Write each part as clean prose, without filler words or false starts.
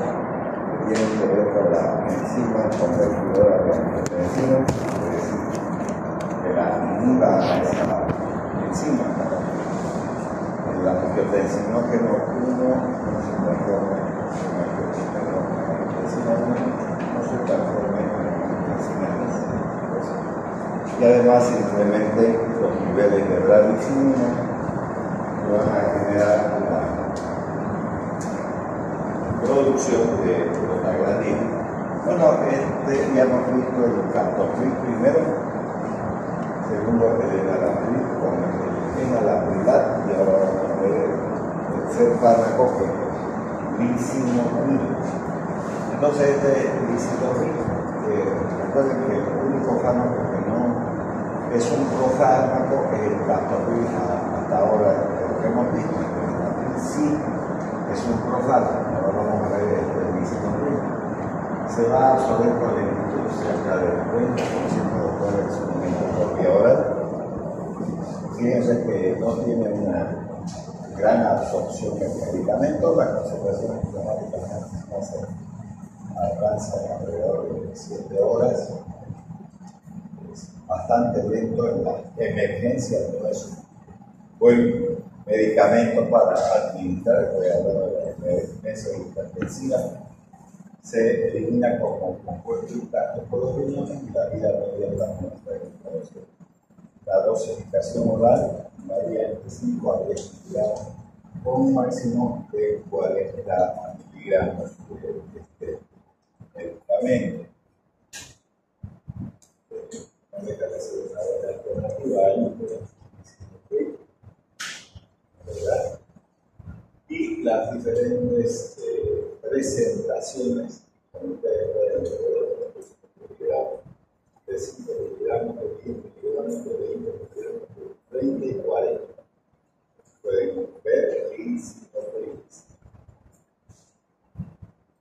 que tienen que ver con la enzima convertidora de angiotensina, es decir, que la inhiba esa enzima, el angiotensinógeno 1 no se transforma en angiotensina 1, no se transforma en angiotensina 2. Y además simplemente los niveles de bradicina van a generar una producción de prostaglandina. Bueno, ya hemos visto el captopril primero, segundo el enalapril con el enalaprilat, y ahora vamos a ver el tercer fármaco que es lisinopril. Entonces lisinopril, recuerden que el único fármaco que no es un profármaco es el captopril. Hasta ahora lo que hemos visto, el enalapril sí es un profármaco. Ahora vamos a ver el lisinopril. Se va a absorber con lentitud cerca del 20% después del consumimiento por vía oral. Fíjense que no tiene una gran absorción del medicamento, la concentración inflamatória alcanza alrededor de 7 horas. Es bastante lento en la emergencia, no es un buen medicamento para administrar. Voy a hablar de la emergencia hipertensiva. Se elimina como compuesto interno por los riñones y la vida media de la muestra. La dosificación oral varía entre 5 a 10 miligramos con un máximo de 40 miligramos de este medicamento. No deja de ser una buena alternativa ahí, ¿verdad? Y las diferentes presentaciones, como ustedes pueden ver, de 5 miligramos, de 10 miligramos, de 20 miligramos, de 30 y 40. Pueden ver lisinopril.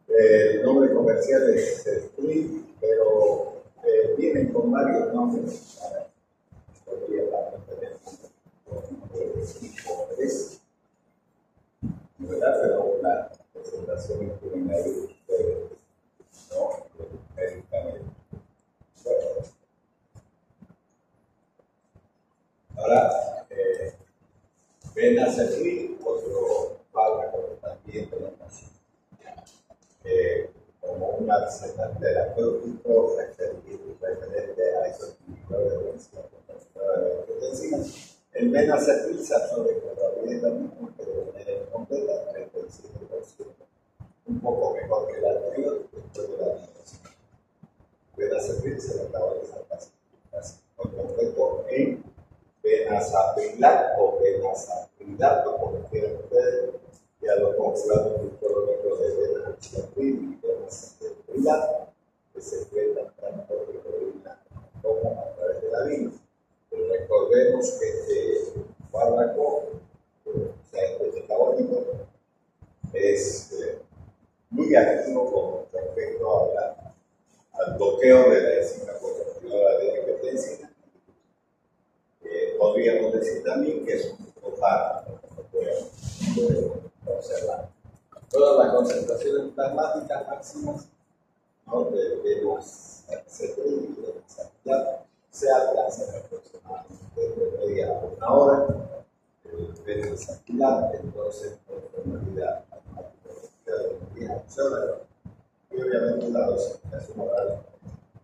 El nombre comercial es Split, pero vienen con varios nombres. Podría también tener un nombre de tipo 3, ¿verdad? Pero una presentación incluyen ahí ¿no? Medicamento. Bueno. Ahora, benacetril, otro fármaco que también tenemos como una receta terapéutico referente a esos inhibidores de la angiotensina. El benacetril se absorbe con rapidez también, porque de manera incompleta, 37%, un poco mejor que el anterior, después de la angiotensina. Benacetril se metaboliza casi por completo en benazaprilat o benazaprilato, como quieran ustedes. Ya lo conjugamos en un cronómetro de benacetril y benazaprilato, que se excretan tanto por la orina como a través de la vena. Recordemos que este fármaco, este metabólico, es muy activo con respecto al bloqueo de la enzima convertidora de angiotensina. Podríamos decir también que es un fármaco, como pueden observar. Todas las concentraciones plasmáticas máximas, ¿no?, de los cetriles y de los activados se alcanzan aproximadamente de media a una hora. De los activados, entonces, por formalidad y obviamente la dosificación oral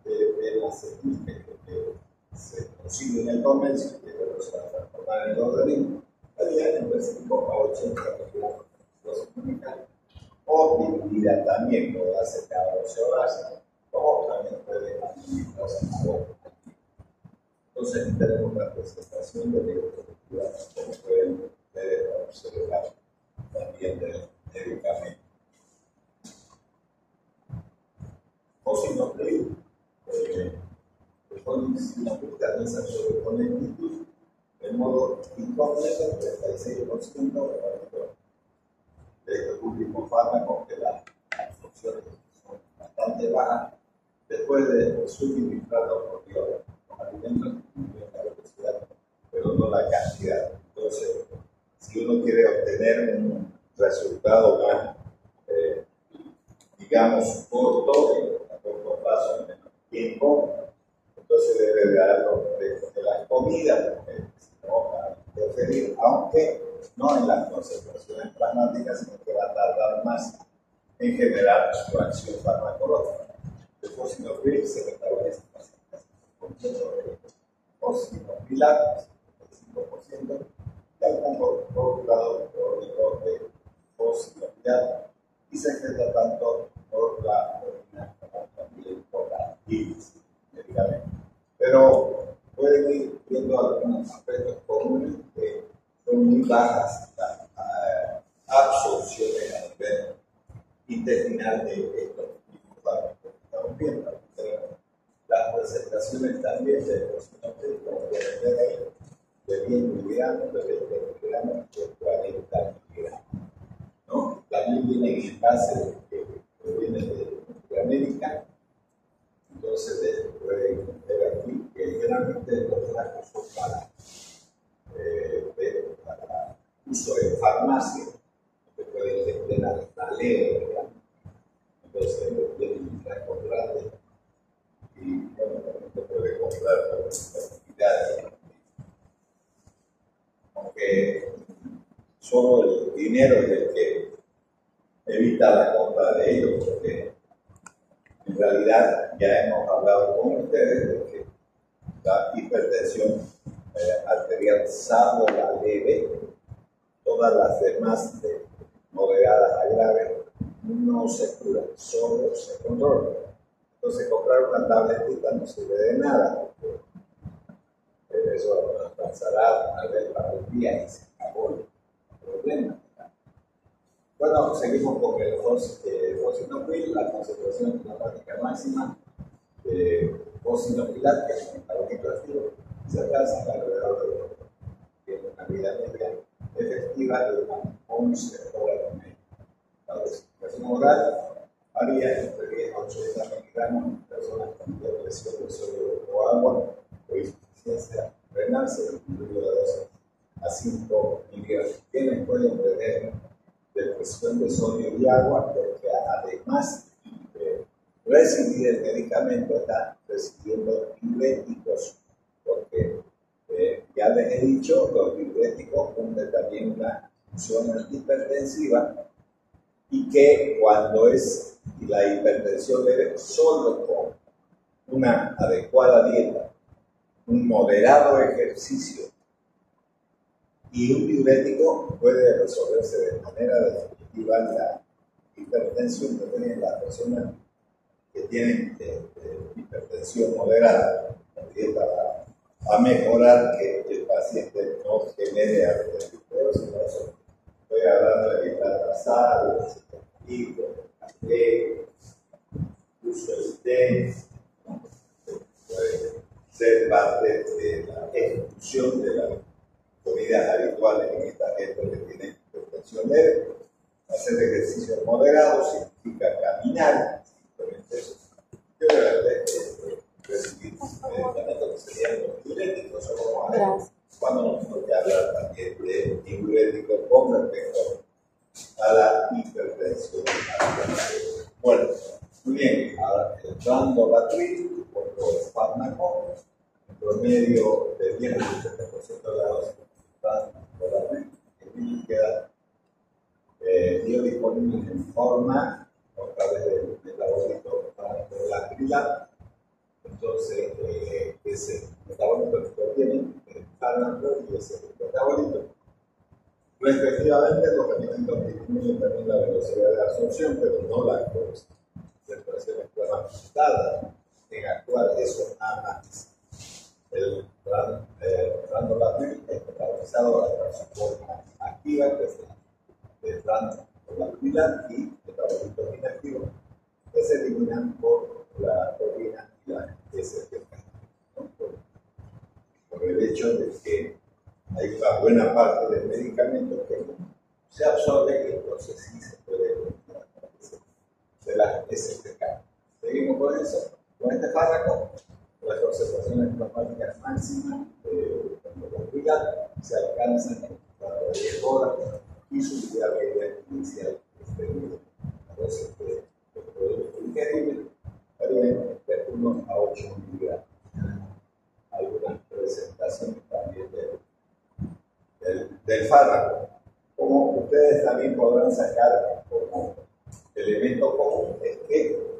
de la cetriles que se consigue en el comercio, que luego se va a transformar en el organismo, varía entre 5 a 80 miligramos de dosis única, o dividida también, puede hacer cada 12 horas, o también puede administrarse a boca. Entonces, tenemos una presentación de neuromoleculares, como pueden observar también del medicamento. Lisinopril, con lisinopril también se absorbe con lentitud, de modo incompleto, 36%, de este último fármaco, que las absorciones son bastante bajas, después de suministrarlo por vía oral. Los alimentos disminuyen la velocidad, pero no la cantidad. Entonces, si uno quiere obtener un resultado más digamos, a corto plazo, en menor tiempo, entonces debe darlo de la comida, porque si no va a interferir, aunque no en las concentraciones plasmáticas, sino que va a tardar más en generar su acción farmacológica. El fosinopril se metaboliza completo de fosinopilato, el 5%, y algún controlador crónico de fosinopilato, y se excreta tanto por la orina como también por la bilis, medicamentos. Pero pueden ir viendo algunos aspectos comunes que son muy bajas las absorciones a nivel intestinal de estos fármacos que estamos viendo. Las presentaciones también de los como pueden ver ahí, de 10 miligramos, de 20 miligramos, de 40 miligramos. ¿No? También viene en envase que proviene de América. Entonces, pueden ver aquí que generalmente los frascos son para uso en farmacia, que pueden tener la leve, digamos. Entonces, tienen un frasco grande y bueno, también se puede comprar por cantidades. Aunque solo el dinero es el que evita la compra de ellos, porque en realidad ya hemos hablado con ustedes de que la hipertensión arterial, salvo la leve, todas las demás de moderadas a graves no se curan, solo se controlan. Entonces comprar una tabletita no sirve de nada, porque eso nos pasará una vez para el día y se acabó el problema. Bueno, seguimos con el fosinopril, la concentración plasmática máxima de fosinopilato, que es un metabólico activo, se alcanza alrededor de una vida media efectiva de unas 11 horas y media. La dosificación oral varía entre 10 a 80 miligramos en personas con depresión de sodio o agua o insuficiencia renal, se disminuye la dosis a 5 miligramos. Quienes pueden tener depresión de sodio y agua, porque además de recibir el medicamento, están recibiendo diuréticos, porque ya les he dicho, los diuréticos cumplen también una función antihipertensiva, y que cuando es la hipertensión leve, solo con una adecuada dieta, un moderado ejercicio y un diurético puede resolverse de manera definitiva la hipertensión que tienen las personas que tienen hipertensión moderada. La dieta va a mejorar que el paciente no genere arteriosclerosis, sino eso. Estoy hablando de evitar la sal, el café, uso del té, puede ser parte de la ejecución de las comidas habituales en esta gente que tiene hipertensión leve. Hacer ejercicios moderados significa caminar, simplemente eso. Yo recibir medicamentos que serían los diuréticos, o vamos a ver cuando nos toque hablar también de diuréticos con respecto a la hipertensión. Bueno, muy bien, ahora el randolatrin, otro fármaco, en promedio de 10 al 70% de la dosis de randolatrin, que queda biodisponible en forma a través del metabolito randolatrin. Entonces, ese metabolito que tiene el fármaco y ese metabolito. Respectivamente, los alimentos disminuyen también la velocidad de absorción, pero no la concentración tarda en actuar eso antes. El randolatrin es metabolizado a su forma activa, que es el randolatrin, y metabolitos inactivos que se eliminan por la orina y la STK, ¿no? Por el hecho de que hay una buena parte del medicamento que se absorbe y entonces sí se puede eliminar de las STK. Seguimos con eso. Con este fármaco, las concentraciones plasmáticas máximas de la se alcanzan en 10 horas y su vida media inicial es de 12 de 8 miligramos. Algunas presentaciones también del fármaco. Como ustedes también podrán sacar como elemento común, es que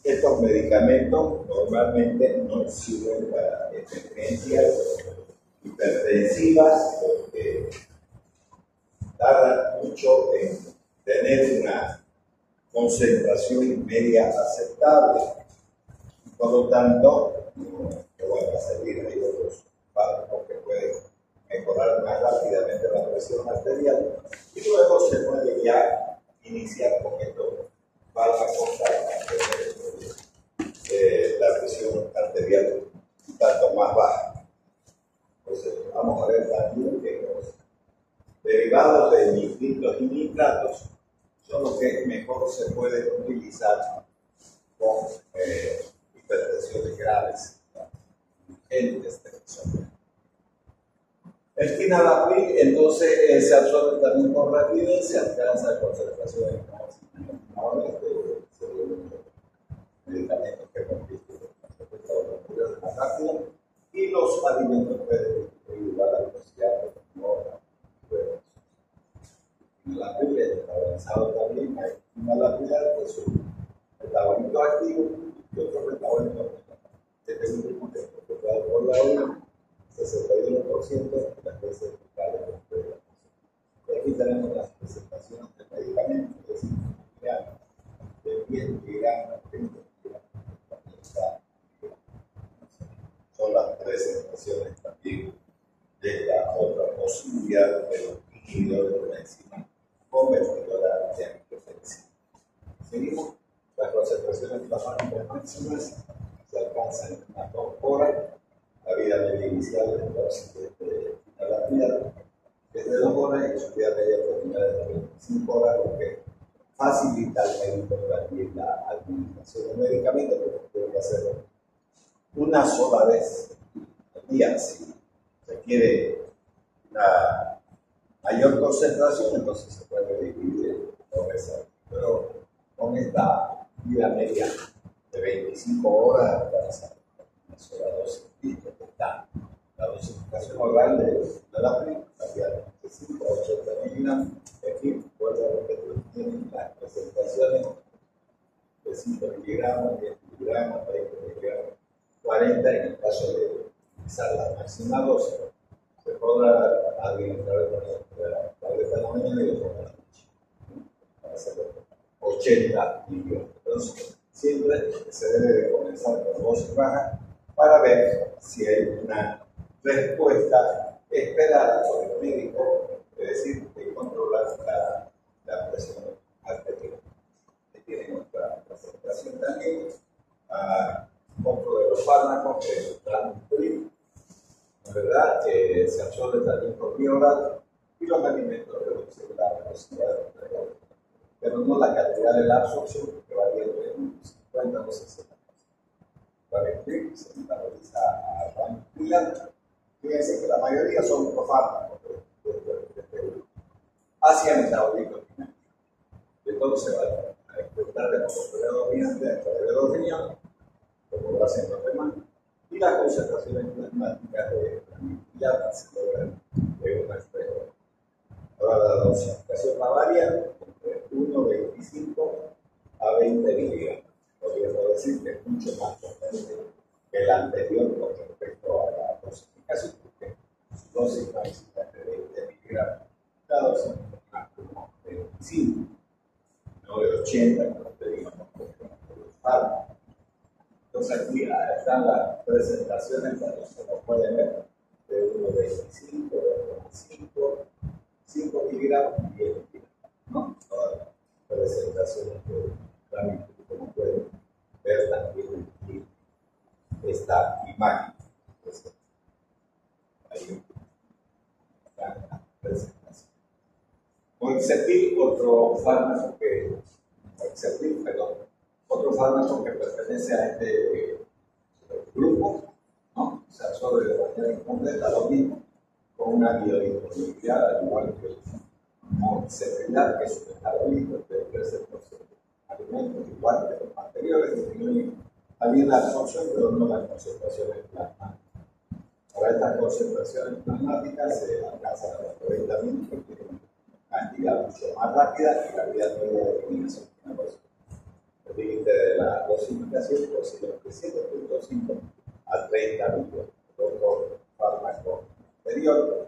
estos medicamentos normalmente no sirven para emergencias hipertensivas porque tardan mucho en tener una concentración media aceptable. Por lo tanto, no van a servir. Hay otros fármacos que pueden mejorar más rápidamente la presión arterial y luego se puede ya iniciar con estos fármacos para mantener la presión arterial un tanto más baja. Entonces, vamos a ver también que los derivados de nitritos y nitratos son los que mejor se pueden utilizar con hipertensiones graves, urgentes. El tinalapril entonces se absorbe también por rapidez, se alcanza concentraciones máximas de medicamentos que compiten más rápido y los alimentos pueden distribuir a la velocidad de la Biblia está avanzado también, hay una lapidaria con su metabolito activo y otro metabolito este último que es procesado por la orina, 61% de las veces totales de la población. Y aquí tenemos las presentaciones de medicamentos, es decir, de 10 miligramos, 20 miligramos, son las presentaciones también de la otra posibilidad de los inhibidores de la enzima convertidora de angiotensina. Seguimos, las concentraciones plasmáticas máximas se alcanzan en unas 2 horas, la vida media inicial de dosis de tinalapril desde 2 horas y su vida media terminal de 25 horas, lo que facilita al médico también la administración del medicamento, porque tiene que hacerlo una sola vez al día. Si se quiere una mayor concentración, entonces se puede dividir por esa. Pero con esta vida media de 25 horas, hasta una sola dosis, listo, está. La dosificación oral de la prima, de 5 a 80 miligramos. Aquí, vuelvo a repetir, tienen las presentaciones de 5 miligramos, 10 miligramos, 20 miligramos, 40 en el caso de utilizar la máxima dosis. Se podrá administrar la tableta de la mañana y otra de la noche. Para hacer 80 miligramos. Entonces, siempre se debe de comenzar con dosis baja para ver si hay una respuesta esperada por el médico, es decir, de controlar la presión arterial. Tiene otra presentación también. Otro de los fármacos que es el Tranquil, ¿verdad? Que se absorbe también por vía oral y los alimentos reducen la velocidad de la pero no la cantidad de la absorción, que varía entre 50 o 60%. Tranquil se metaboliza a tranquilidad. Fíjense que la mayoría son fármacos hacia metabolitos finales. Entonces se va a explotar de los predominantes dentro de los riñones, como lo hacen los demás, y las concentraciones plasmáticas de tranquilidad se logran de una esfera. Ahora la dosificación va a variar entre 1,25 a 20 miligramos. Podríamos decir que es mucho más potente que el anterior con respecto a la dosificación, porque su dosis máxima es de 20 miligramos. La dosis más como 25, no de 80, como teníamos con los fármacos. Entonces aquí están las presentaciones, como pueden ver, de 1,25, 2,5, 5 miligramos y 10 miligramos, ¿no? Todas las presentaciones de trámite, como pueden ver también aquí esta imagen. Entonces, ahí están las presentaciones. Moixetil, otro fármaco que pertenece a este grupo, ¿no? Se absorbe de manera incompleta, lo mismo, con una biodisponibilidad, al igual que el moxetil, que es un metabolito de 13% de alimentos, igual que los anteriores, disminuyen había la absorción, pero no las concentraciones plasmáticas. Ahora estas concentraciones plasmáticas se alcanzan a los 90 minutos, tienen una actividad mucho más rápida y la vida media de eliminación. El límite de la dosificación es de 7.5 a 30 minutos. Otro fármaco anterior,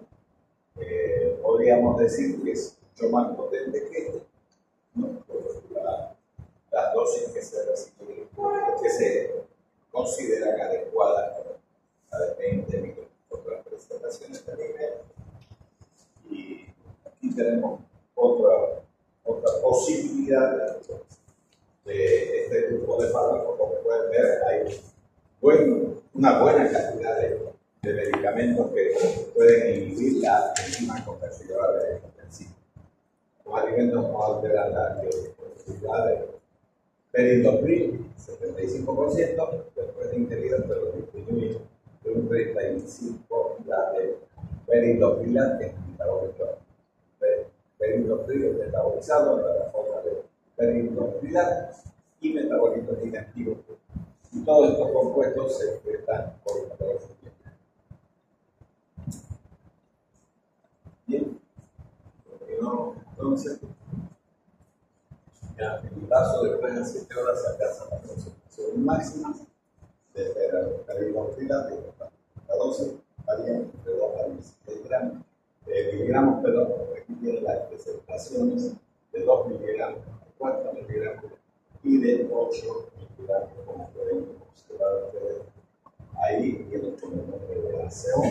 podríamos decir que es mucho más potente que este, ¿no? Por las dosis que se consideran adecuadas para 20 minutos por las presentaciones de nivel. Y aquí tenemos otra posibilidad de este grupo de fármacos. Como pueden ver, hay una buena cantidad de medicamentos que pueden inhibir la enzima convertidora de enzima. Los alimentos no alteran la biodisponibilidad de perindopril, 75%, después de ingerir, pero disminuye de un 35% la de perindoprila, que es metabólico. Perindopril es metabolizado en la forma de perindoprila y metabolitos inactivos. Y todos estos compuestos se excretan por el metabolismo. Bien, entonces, en el caso después de 7 horas se alcanza la concentración máxima de perindoprila, la dosis varía entre 2 a 16 miligramos, pero aquí tienen las presentaciones de 2 miligramos, 4 miligramos y de 8 miligramos, como pueden observar ustedes. Ahí tienen como nombre de la CO.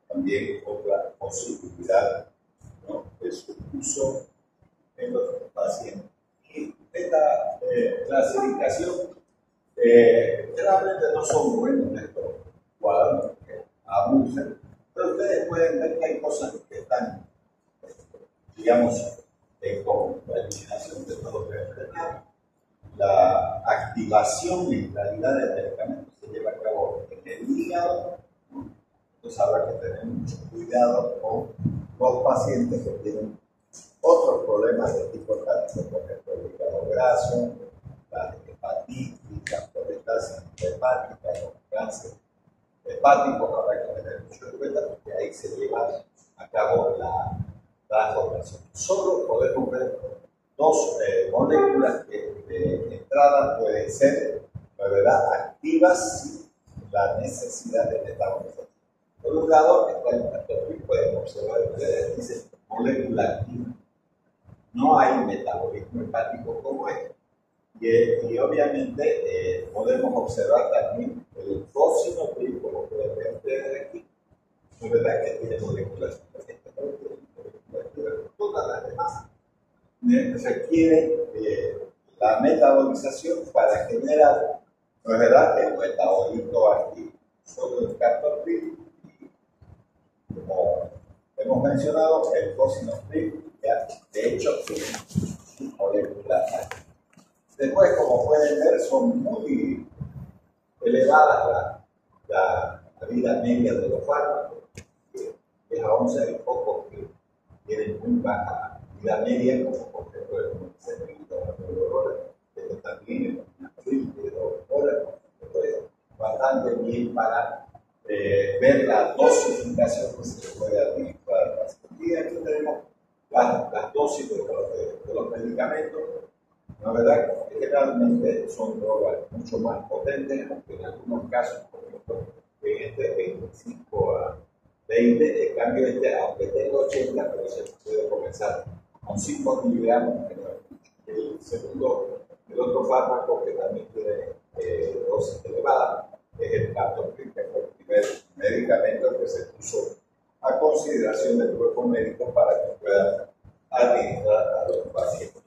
También otra posibilidad, ¿no?, de su uso en los pacientes. Y esta clasificación generalmente no son buenos estos cuadros que abusan, pero ustedes pueden ver que hay cosas que están, digamos, en común. La eliminación de todo lo que la activación en realidad del medicamento se lleva a cabo en el hígado. Entonces habrá que tener mucho cuidado con los pacientes que tienen otros problemas de tipo hepático, por ejemplo, el hígado graso, la hepatitis, la cholestasis hepática, los cánceres hepáticos. Habrá que tener mucho en cuenta porque ahí se lleva a cabo la transformación. Solo podemos ver dos moléculas que de entrada pueden ser, la verdad, activas sin la necesidad de metabolización. Por un lado, está el factor, pueden observar ustedes, dice molécula activa. No hay metabolismo hepático como este. Y obviamente podemos observar también el fosinopril, como pueden ver ustedes aquí. Es verdad que tiene moléculas activas, todas las demás requieren la metabolización para generar, no es verdad, el metabolito activo. Solo el captopril, como hemos mencionado, el fosinopril, de hecho, tiene moléculas activas. Después, como pueden ver, son muy elevadas la vida media de los fármacos, que es a 11 de pocos que tienen muy baja vida media, como por ejemplo el monoxidil, pero también el abril de 2 horas, es bastante bien para ver la dosificación que se puede administrar al paciente. Y aquí tenemos las dosis de los medicamentos. La verdad que generalmente son drogas mucho más potentes, aunque en algunos casos, por ejemplo, en este 25 a 20, en cambio aunque tenga 80, pero se puede comenzar con 5 miligramos, que no es mucho. El otro fármaco que también tiene dosis elevadas es el captopril, que es el primer medicamento que se puso a consideración del cuerpo médico para que pueda administrar a los pacientes.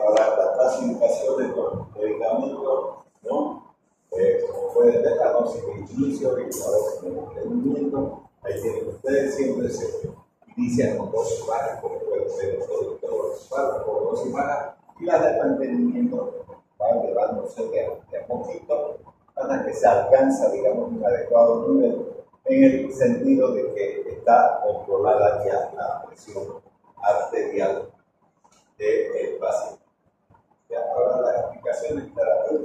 Ahora, la clasificación de los medicamentos, ¿no? Como pueden ver, la dosis de inicio y la dosis de mantenimiento. Ahí tienen ustedes, siempre se inician con dosis bajas, como pueden ver todos los fármacos, dosis bajas, y las de mantenimiento van llevándose de a poquito hasta que se alcanza, digamos, un adecuado nivel, en el sentido de que está controlada ya la presión arterial del paciente. Ahora las aplicaciones terapéuticas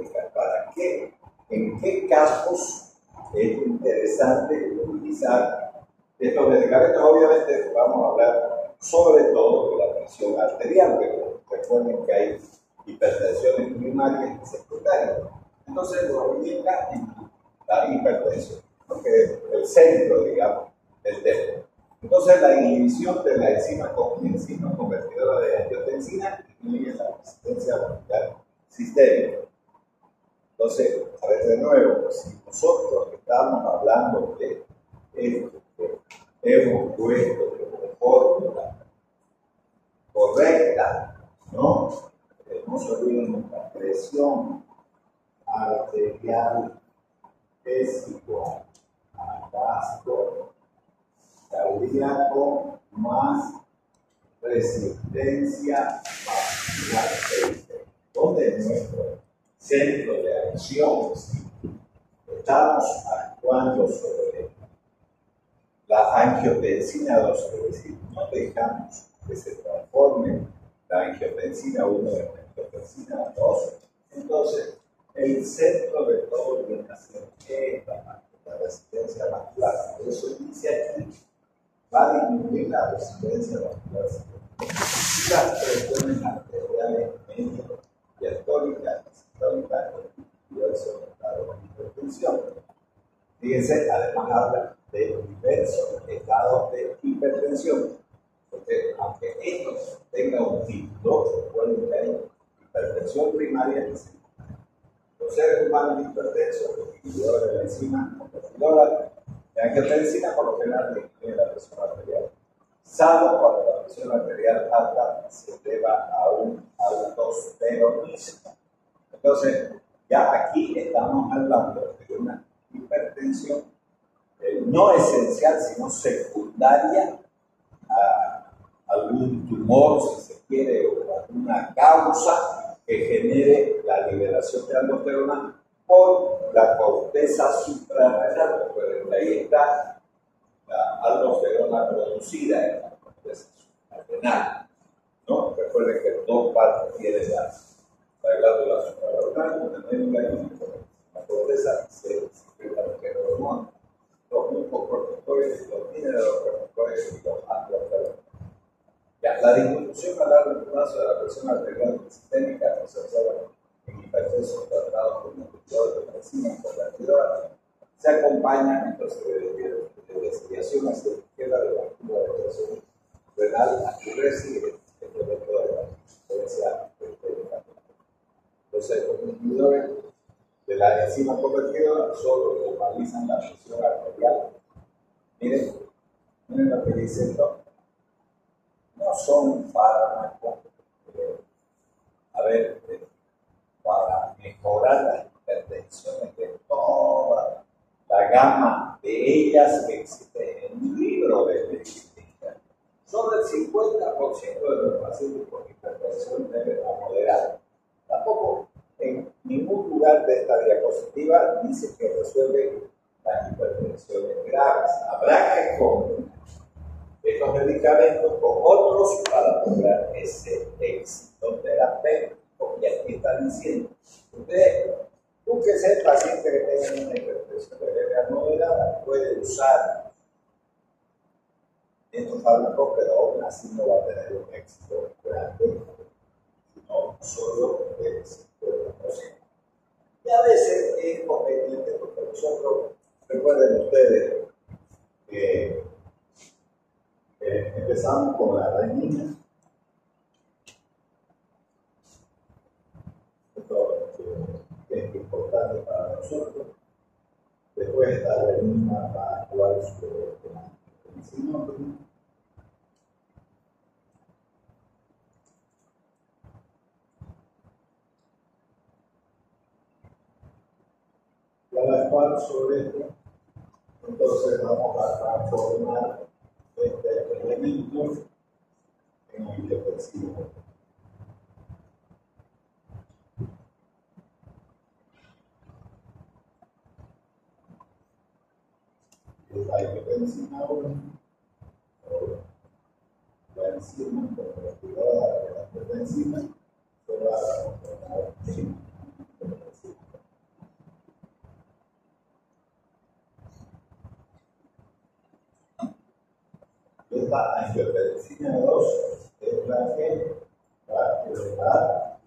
casos es interesante utilizar estos medicamentos? Obviamente vamos a hablar sobre todo de la presión arterial, pero recuerden que hay hipertensiones primarias y secundarias. Entonces lo orienta en la hipertensión, porque es el centro, digamos, del tema. Entonces la inhibición de la enzima convertidora de angiotensina incluye la resistencia vascular sistémica. Entonces, a ver de nuevo, si nosotros estamos hablando de esto, hemos puesto como fórmula correcta, ¿no? No se olviden, la presión arterial es igual a gasto cardíaco más resistencia vascular, donde nuestro centro de acción estamos actuando sobre la angiotensina 2, es decir, no dejamos que se transforme la angiotensina 1 en la angiotensina 2, entonces el centro de todo viene a ser esta parte, la resistencia vascular. Por eso dice aquí, va a disminuir la resistencia vascular. Y las presiones arteriales medio diastólicas, sistólicas, y eso está de hipertensión. Fíjense, además habla de diversos estados de hipertensión, porque aunque esto tenga un título, recuerden que hay hipertensión primaria y secundaria. Los seres humanos hipertensos, los inhibidores de la enzima convertidora de angiotensina, por lo general disminuyen la presión arterial, salvo cuando la presión arterial alta se eleva a un aldosteronismo. Entonces, ya aquí estamos hablando de una hipertensión no esencial, sino secundaria a algún tumor, si se quiere, o alguna causa que genere la liberación de aldosterona por la corteza suprarrenal. Recuerden, ahí está la aldosterona producida en la corteza suprarrenal, ¿no? Recuerden que dos partes tiene la glándula suprarrenal, una médula y una corteza. La corteza se secreta los hormonas, los mucocorticoides, los mineralocorticoides y los antialdosteronas. Ya, la disminución a largo plazo de la presión arterial sistémica se observa en hipertensos tratados con inhibidores de la enzima convertidora. Se acompaña entonces de desviación hacia la izquierda de la curva de presión renal y recibe el efecto de la resistencia sistémica. Entonces, los inhibidores de la enzima convertidora solo normalizan la presión arterial. Miren lo que dice esto. No son fármacos, para mejorar las hipertensiones de toda la gama de ellas que existe en un libro de medicina. Solo el 50% de los pacientes con hipertensión deben moderar. Tampoco en ningún lugar de esta diapositiva dice que resuelve las hipertensiones graves. Habrá que combinar estos medicamentos con otros para lograr ese éxito terapéutico. Y aquí está diciendo, usted, búsquese el paciente que tenga una hipertensión leve moderada, puede usar estos fármacos, pero aún así no va a tener un éxito grande, sino solo el 50%. Y a veces es conveniente porque nosotros, recuerden ustedes, que empezamos con la renina. Esto es importante para nosotros. Después esta renina va a actuar sobre el sinónimo. Y al actuar sobre esto, entonces vamos a transformar este elemento en angiotensina. La angiotensina 1, la enzima convertidora de la angiotensina, se va a transformar en angiotensina. activar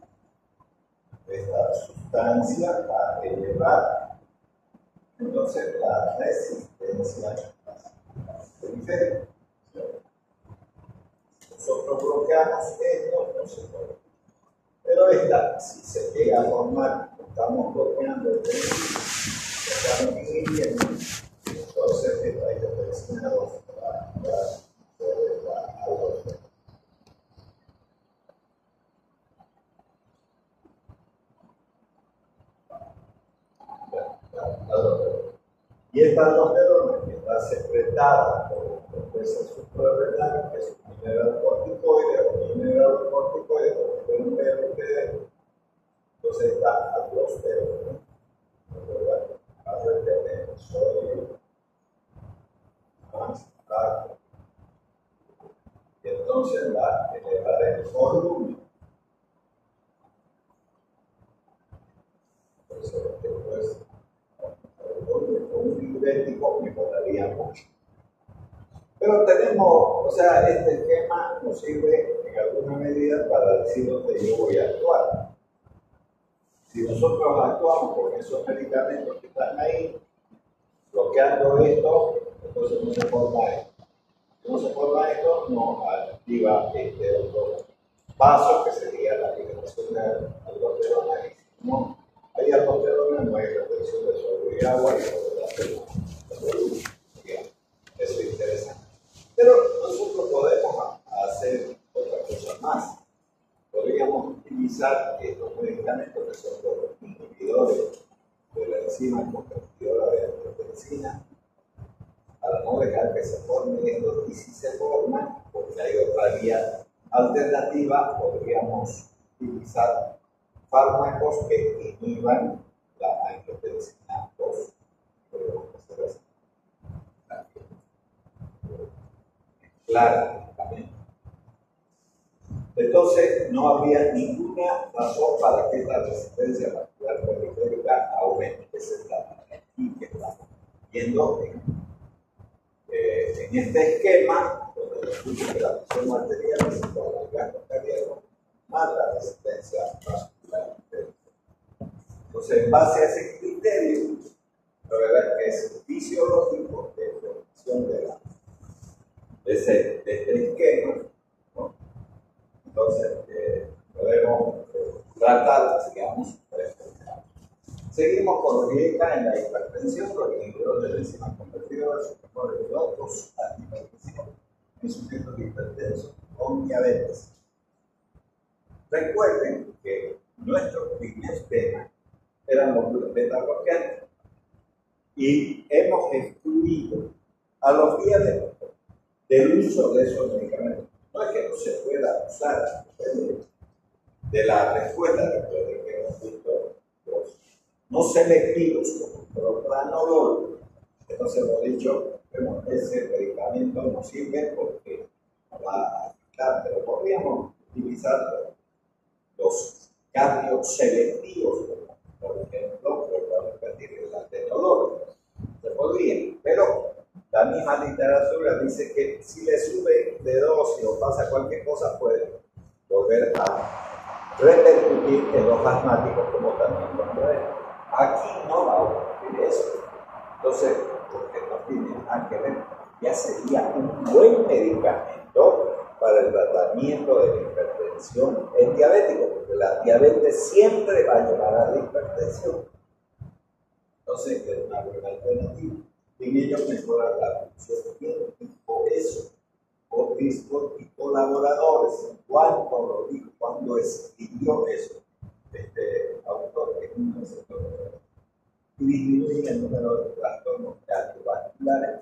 esta sustancia a elevar entonces la resistencia periférica. Nosotros bloqueamos esto, no se puede. Pero esta, si se llega a formar, estamos bloqueando el principio, estamos inhibiendo, entonces esta hipertensión va a algo. Y esta aldosterona que está secretada por esa suprarrenal, que es un mineral corticoide, entonces está aldosterona, a retener sodio, más agua. Y entonces va a elevar el volumen. Entonces, después, un diurético mejoraría mucho. Pero tenemos, o sea, este esquema nos sirve en alguna medida para decir dónde yo voy a actuar. Si nosotros actuamos con esos medicamentos que están ahí, bloqueando esto, entonces no se forma esto. Si no se forma esto, no activa este otro paso que sería la liberación de aldosterona. No hay aldosterona, no hay retención de sodio y agua y todo lo demás. Eso es interesante. Pero nosotros podemos hacer otra cosa más. Podríamos utilizar estos medicamentos que son los inhibidores de la enzima convertidora de angiotensina para no dejar que se formen estos, y si se forman, porque hay otra vía alternativa, podríamos utilizar fármacos que inhiban la angiotensina 2. Claro, también. Entonces, no habría ninguna razón para que esta resistencia vascular periférica aumente. Esa es la aquí que estamos viendo en este esquema, donde descubrimos que la presión arterial es igual al gasto cardíaco más la resistencia vascular periférica. Entonces, en base a ese criterio, la verdad que es fisiológico de formación de este esquema, ¿no? Entonces, podemos tratar, digamos, seguimos con Glieca en la hipertensión, los inhibidores de la enzima convertidora, sus mejores dotos antihipertensivos en sujetos hipertensos con diabetes. Recuerden que nuestros primeros temas eran los beta-bloqueantes y hemos excluido a los diabéticos del uso de esos medicamentos. No es que no se pueda usar, depende de la respuesta. Recuerden que hemos visto los no selectivos como propranolol. Entonces hemos dicho, bueno, ese medicamento no sirve porque va a afectar, pero podríamos utilizar los cardioselectivos, por ejemplo, para repetir el atenolol. Se podría, pero la misma literatura dice que si le sube de dosis o pasa cualquier cosa, puede volver a repercutir en los asmáticos, como también los diabéticos. Aquí no va a ocurrir eso. Entonces, porque no tiene nada que ver, ya sería un buen medicamento para el tratamiento de la hipertensión en diabético, porque la diabetes siempre va a llevar a la hipertensión. Entonces, es una buena alternativa. En ellos mejora la función y por eso, Otisco y colaboradores, cuando escribió eso, este autor, que es un sector, y disminuye el número de trastornos cardiovasculares,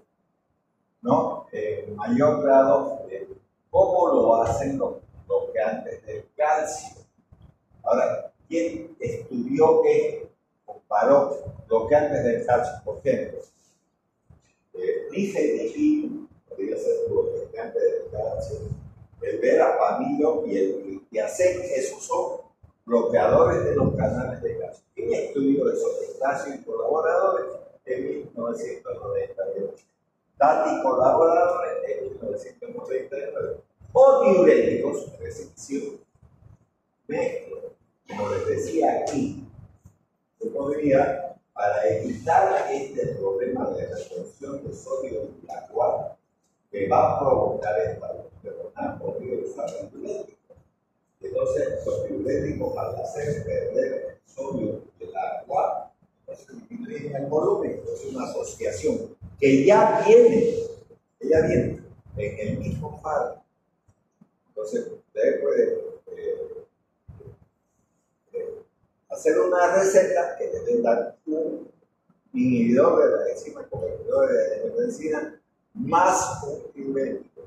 ¿no? En mayor grado, ¿cómo lo hacen los bloqueantes del calcio? Ahora, ¿quién estudió que comparó bloqueantes del calcio? Por ejemplo, nifedipin podría ser bloqueante del calcio, el verapamilo y el glitiazem, esos son bloqueadores de los canales de calcio. ¿Quién estudió esos? Ignacio y colaboradores en 1998. Tati y colaboradores en 1999. O diuréticos, restricción mezclo, como les decía aquí, se podría, para evitar este problema de retención de sodio en la cual que va a provocar esta enfermedad podría usar antibióticos. Entonces, los diuréticos, al hacer perder el sodio del agua, disminuyen el volumen. Es una asociación que ya viene en el mismo fármaco. Entonces, usted puede hacer una receta que le dar un inhibidor de la enzima convertidora de la angiotensina más un diurético.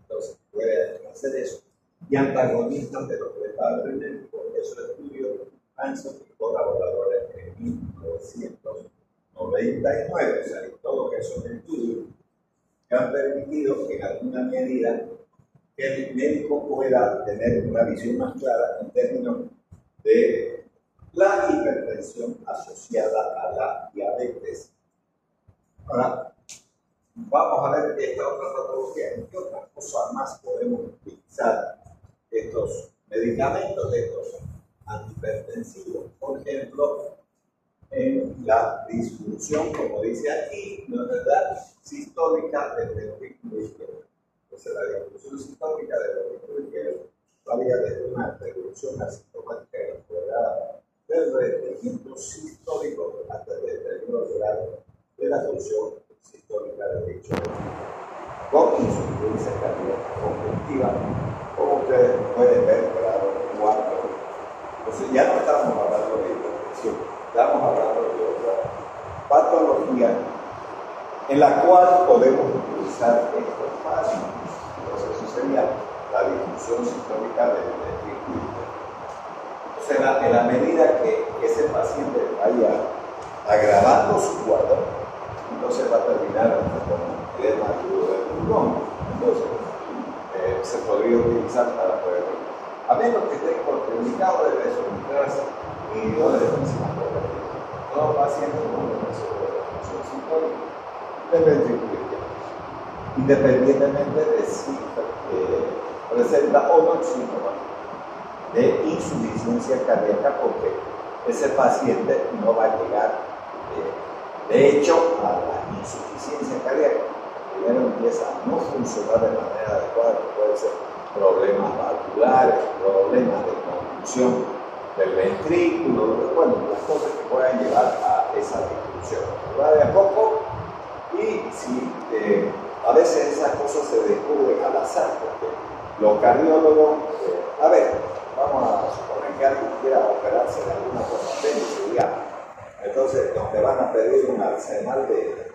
Entonces, puede hacer eso. Y antagonistas de los beta-adrenérgicos. Eso estudió Hanson y colaboradores en 1999. O sea, todos esos estudios que han permitido que en alguna medida el médico pueda tener una visión más clara en términos de la hipertensión asociada a la diabetes. Ahora, vamos a ver esta otra patología. ¿En qué otras cosas más podemos utilizar estos medicamentos, estos antihipertensivos? Por ejemplo, en la disfunción, como dice aquí, ¿no es verdad?, sistólica del ventrículo izquierdo. Entonces, la disfunción sistólica del ventrículo izquierdo varía desde una reducción asintomática acelerada del rendimiento sistólico hasta el deterioro grado de la función sistólica del dicho con insuficiencia cardíaca congestiva, como ustedes pueden ver, grado 4. Entonces, ya no estamos hablando de hipertensión, estamos hablando de otra patología en la cual podemos utilizar estos fármacos. Entonces, eso sería la disfunción sistólica del ventrículo. Entonces, en la medida que ese paciente vaya agravando su cuadro, entonces va a terminar con edema agudo del pulmón. Entonces, se podría utilizar para poder, a menos que esté contraindicado, debe suministrarse inhibidores de enzima convertidora. Todo paciente con depresión de la función sistólica del ventrículo izquierdo, independientemente de si presenta o no síntomas de insuficiencia cardíaca, porque ese paciente no va a llegar, de hecho, a la insuficiencia cardíaca. Primero empieza a no funcionar de manera adecuada, puede ser problemas valvulares, problemas de conducción del ventrículo, bueno, las cosas que puedan llevar a esa disfunción. Va de a poco, y si a veces esas cosas se descubren al azar, porque los cardiólogos, vamos a suponer que alguien quiera operarse de alguna cosa apéndice, entonces nos te van a pedir un arsenal de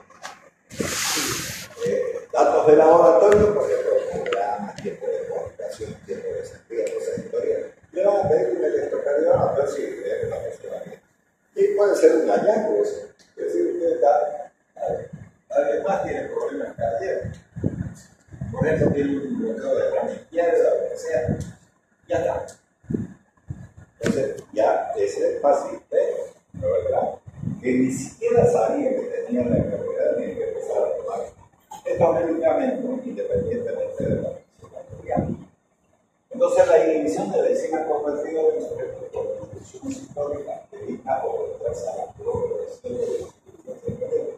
datos de laboratorio, por ejemplo, programas, tiempo de comunicación, tiempo de sentido, cosas historias. Le van a pedir un electrocardiograma, a ver si es una persona bien. Y puede ser un hallazgo eso. Es decir, usted está, alguien más tiene problemas cardíacos. Por ejemplo, tiene un bloqueo de rama izquierda, o lo que sea. Ya está. Entonces, ya ese paciente, ¿no es verdad?, que ni siquiera sabía que tenía la enfermedad, tiene que empezar a tomar estos medicamentos independientemente de la patología. Entonces, la inhibición de la enzima convertidora por la disfunción sistólica evita o retrasa la progresión de la insuficiencia cardíaca,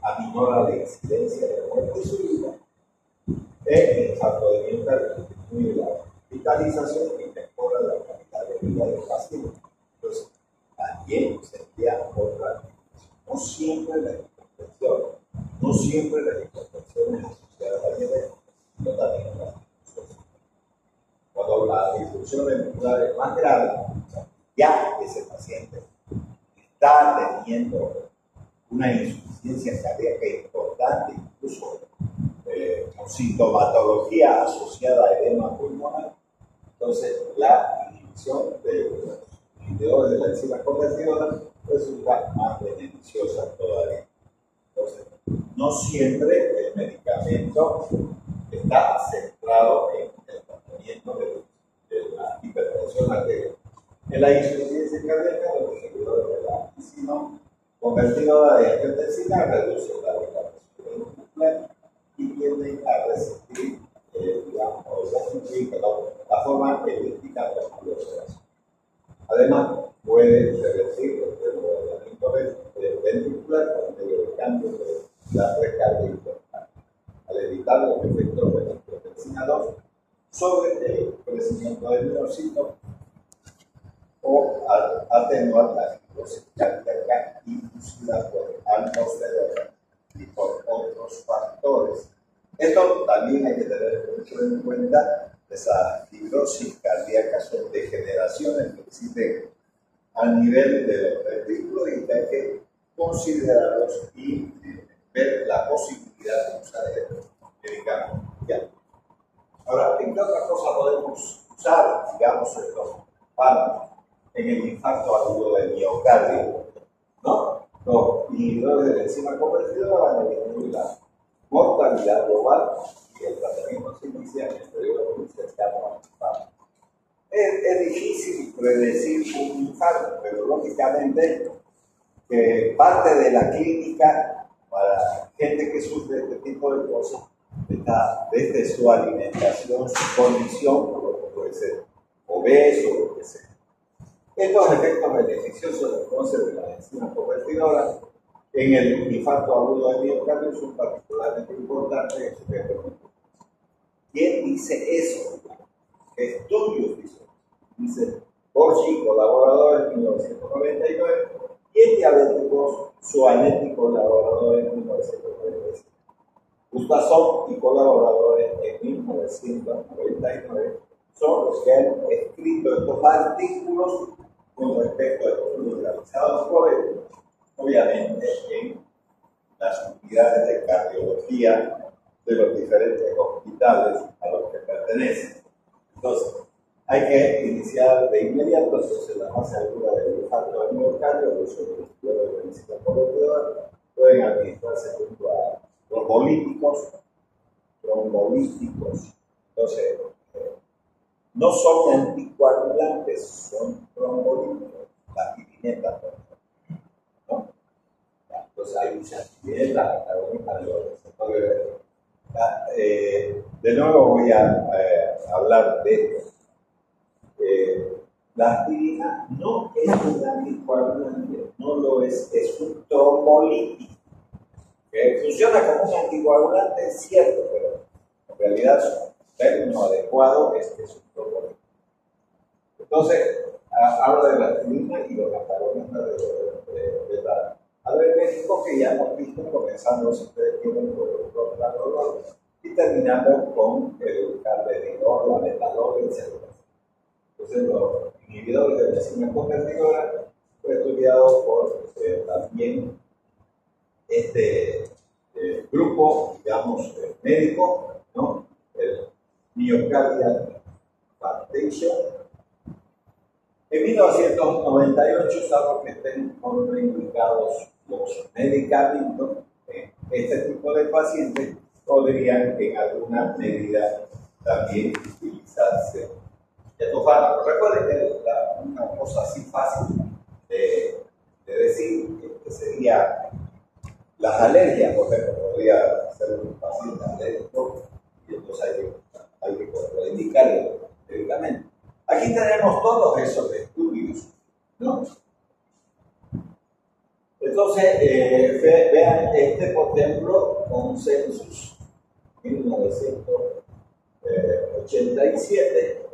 aminora la incidencia de muerte súbita en el infarto de miocardio, disminuye la hospitalización y mejora la calidad de vida del paciente. Entonces, también se envía otra. No siempre la hipertensión es asociada a la diabetes, sino también a la disfunción. Cuando la disfunción ventricular es más grave, ya ese paciente está teniendo una insuficiencia cardíaca importante, incluso con sintomatología asociada a edema pulmonar. Entonces, la inhibición de los inhibidores de la enzima convertidora resulta más beneficiosa todavía. Entonces, no siempre el medicamento está centrado en el tratamiento de la hipertensión arterial. En la insuficiencia cardíaca, los inhibidores de la enzima convertidora de angiotensina reducen la dilatación muscular y tienden a resistir la forma elíptica de la musculación. Además, puede revertir el remodelamiento ventricular por medio de cambios de la recarga interna, al evitar los efectos de la proteína 2 sobre el crecimiento del miocito o atenuar la fibrosis cardíaca inducida por aldosterona y por otros factores. Esto también hay que tener mucho en cuenta, esa fibrosis cardíaca son degeneraciones que existen a nivel de los ventrículos y que hay que considerarlos y ver la posibilidad de usar estos medicamentos. Ya. Ahora, ¿en qué otra cosa podemos usar, digamos, estos fármacos? En el infarto agudo del miocardio, ¿no? Los inhibidores de la enzima convertidora van a disminuir la mortalidad global y el tratamiento se inicia en el periodo cercano al infarto. Es difícil predecir un infarto, pero lógicamente que parte de la clínica para gente que sufre este tipo de cosas está desde su alimentación, su condición, puede ser obeso, lo que sea. Estos efectos beneficiosos entonces de la enzima convertidora en el infarto agudo del miocardio son particularmente importantes. ¿Quién dice eso? ¿Qué estudios dicen? Dice Borgi, colaborador en 1999, y el diabético Suanetti, colaborador en 1997. Gustafson y colaboradores en 1999 son los que han escrito estos artículos con respecto a estudios realizados por ellos, obviamente en las unidades de cardiología de los diferentes hospitales a los que pertenecen. Entonces, hay que iniciar de inmediato, entonces la más segura del infarto del miocardio, los inhibidores de enzima convertidora pueden administrarse junto a trombolíticos. Entonces, no son anticoagulantes, son trombolíticos, las pipinetas, ¿no? Entonces hay muchas pipinetas, antagonistas de los receptores. De nuevo voy a hablar de esto. La aspirina no es un anticoagulante, no lo es un trombolítico. Funciona como un anticoagulante, es cierto, pero en realidad su término adecuado es que es un trombolítico. Entonces, hablo de la aspirina y los antagonistas de la adrenérgico que ya hemos visto, comenzando, si ustedes quieren, por los propranolol y terminando con el carvedilol, la metalol, etc. Entonces, los inhibidores de la enzima convertidora fue estudiado por también este grupo, digamos, médico, ¿no? El Myocardial Foundation. En 1998, salvo que estén contraindicados los medicamentos, este tipo de pacientes podrían en alguna medida también utilizarse estos fármacos. Recuerden que una cosa así fácil de decir que sería las alergias, por ejemplo, podría ser un paciente alérgico y entonces hay que contraindicar el medicamento. Aquí tenemos todos esos estudios, ¿no? Entonces, vean este, por ejemplo, Consensus 1987,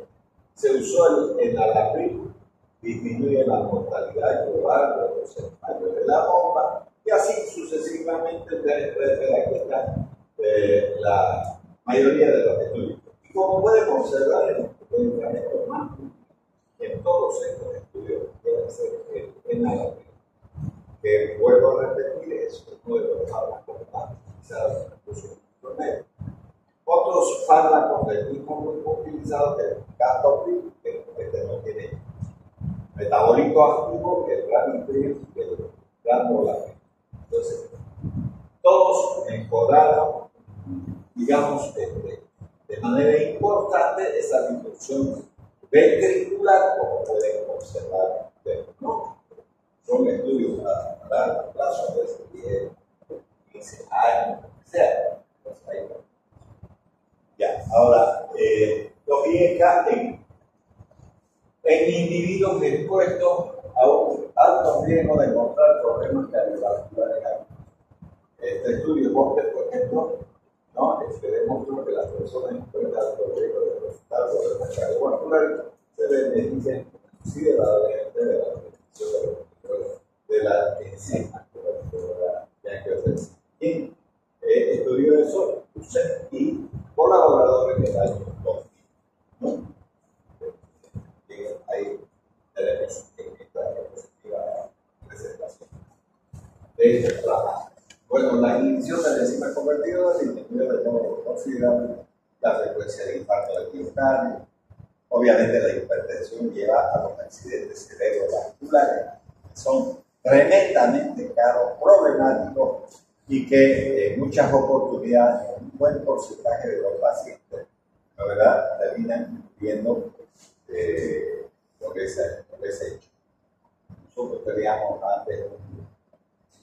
se usó el enalapril, disminuye la mortalidad global de los ensayos de la bomba, y así sucesivamente. Ustedes ven aquí está la mayoría de los estudios. Y como pueden observar en el medicamento más en todos estos estudios debe ser el enalapril, que vuelvo a repetir, es uno de los fármacos más utilizados en el uso médico. Otros fármacos del mismo grupo utilizados, el captopril, que este no tiene metabólico activo, que el ramipril, que el ranolazol. Entonces, todos mejoraron, digamos, de manera importante esa disfunción ventricular, como pueden observar, ¿no? Son estudios a largo plazo, de 10, 15 años, o sea. Ya, ahora, los IECA en individuos expuestos a un alto riesgo de encontrar problemas cardiovasculares. Este estudio, por ejemplo, ¿no? Demostró que las personas expuestas a alto riesgo de presentar problemas cardiovasculares se benefician considerablemente de la prevención de la enzima de la angiotensina. ¿Quién estudió eso? Usted y colaboradores del año 2000, ¿no? Ahí tenemos en esta diapositiva presentación de este trabajo. Bueno, la inhibición de la enzima convertidora disminuyó de modo considerable la frecuencia de infarto del miocardio. Obviamente la hipertensión lleva a los accidentes cerebrovasculares, que son tremendamente caros, problemáticos y que en muchas oportunidades un buen porcentaje de los pacientes, la verdad, terminan viendo por ese hecho. Nosotros teníamos antes un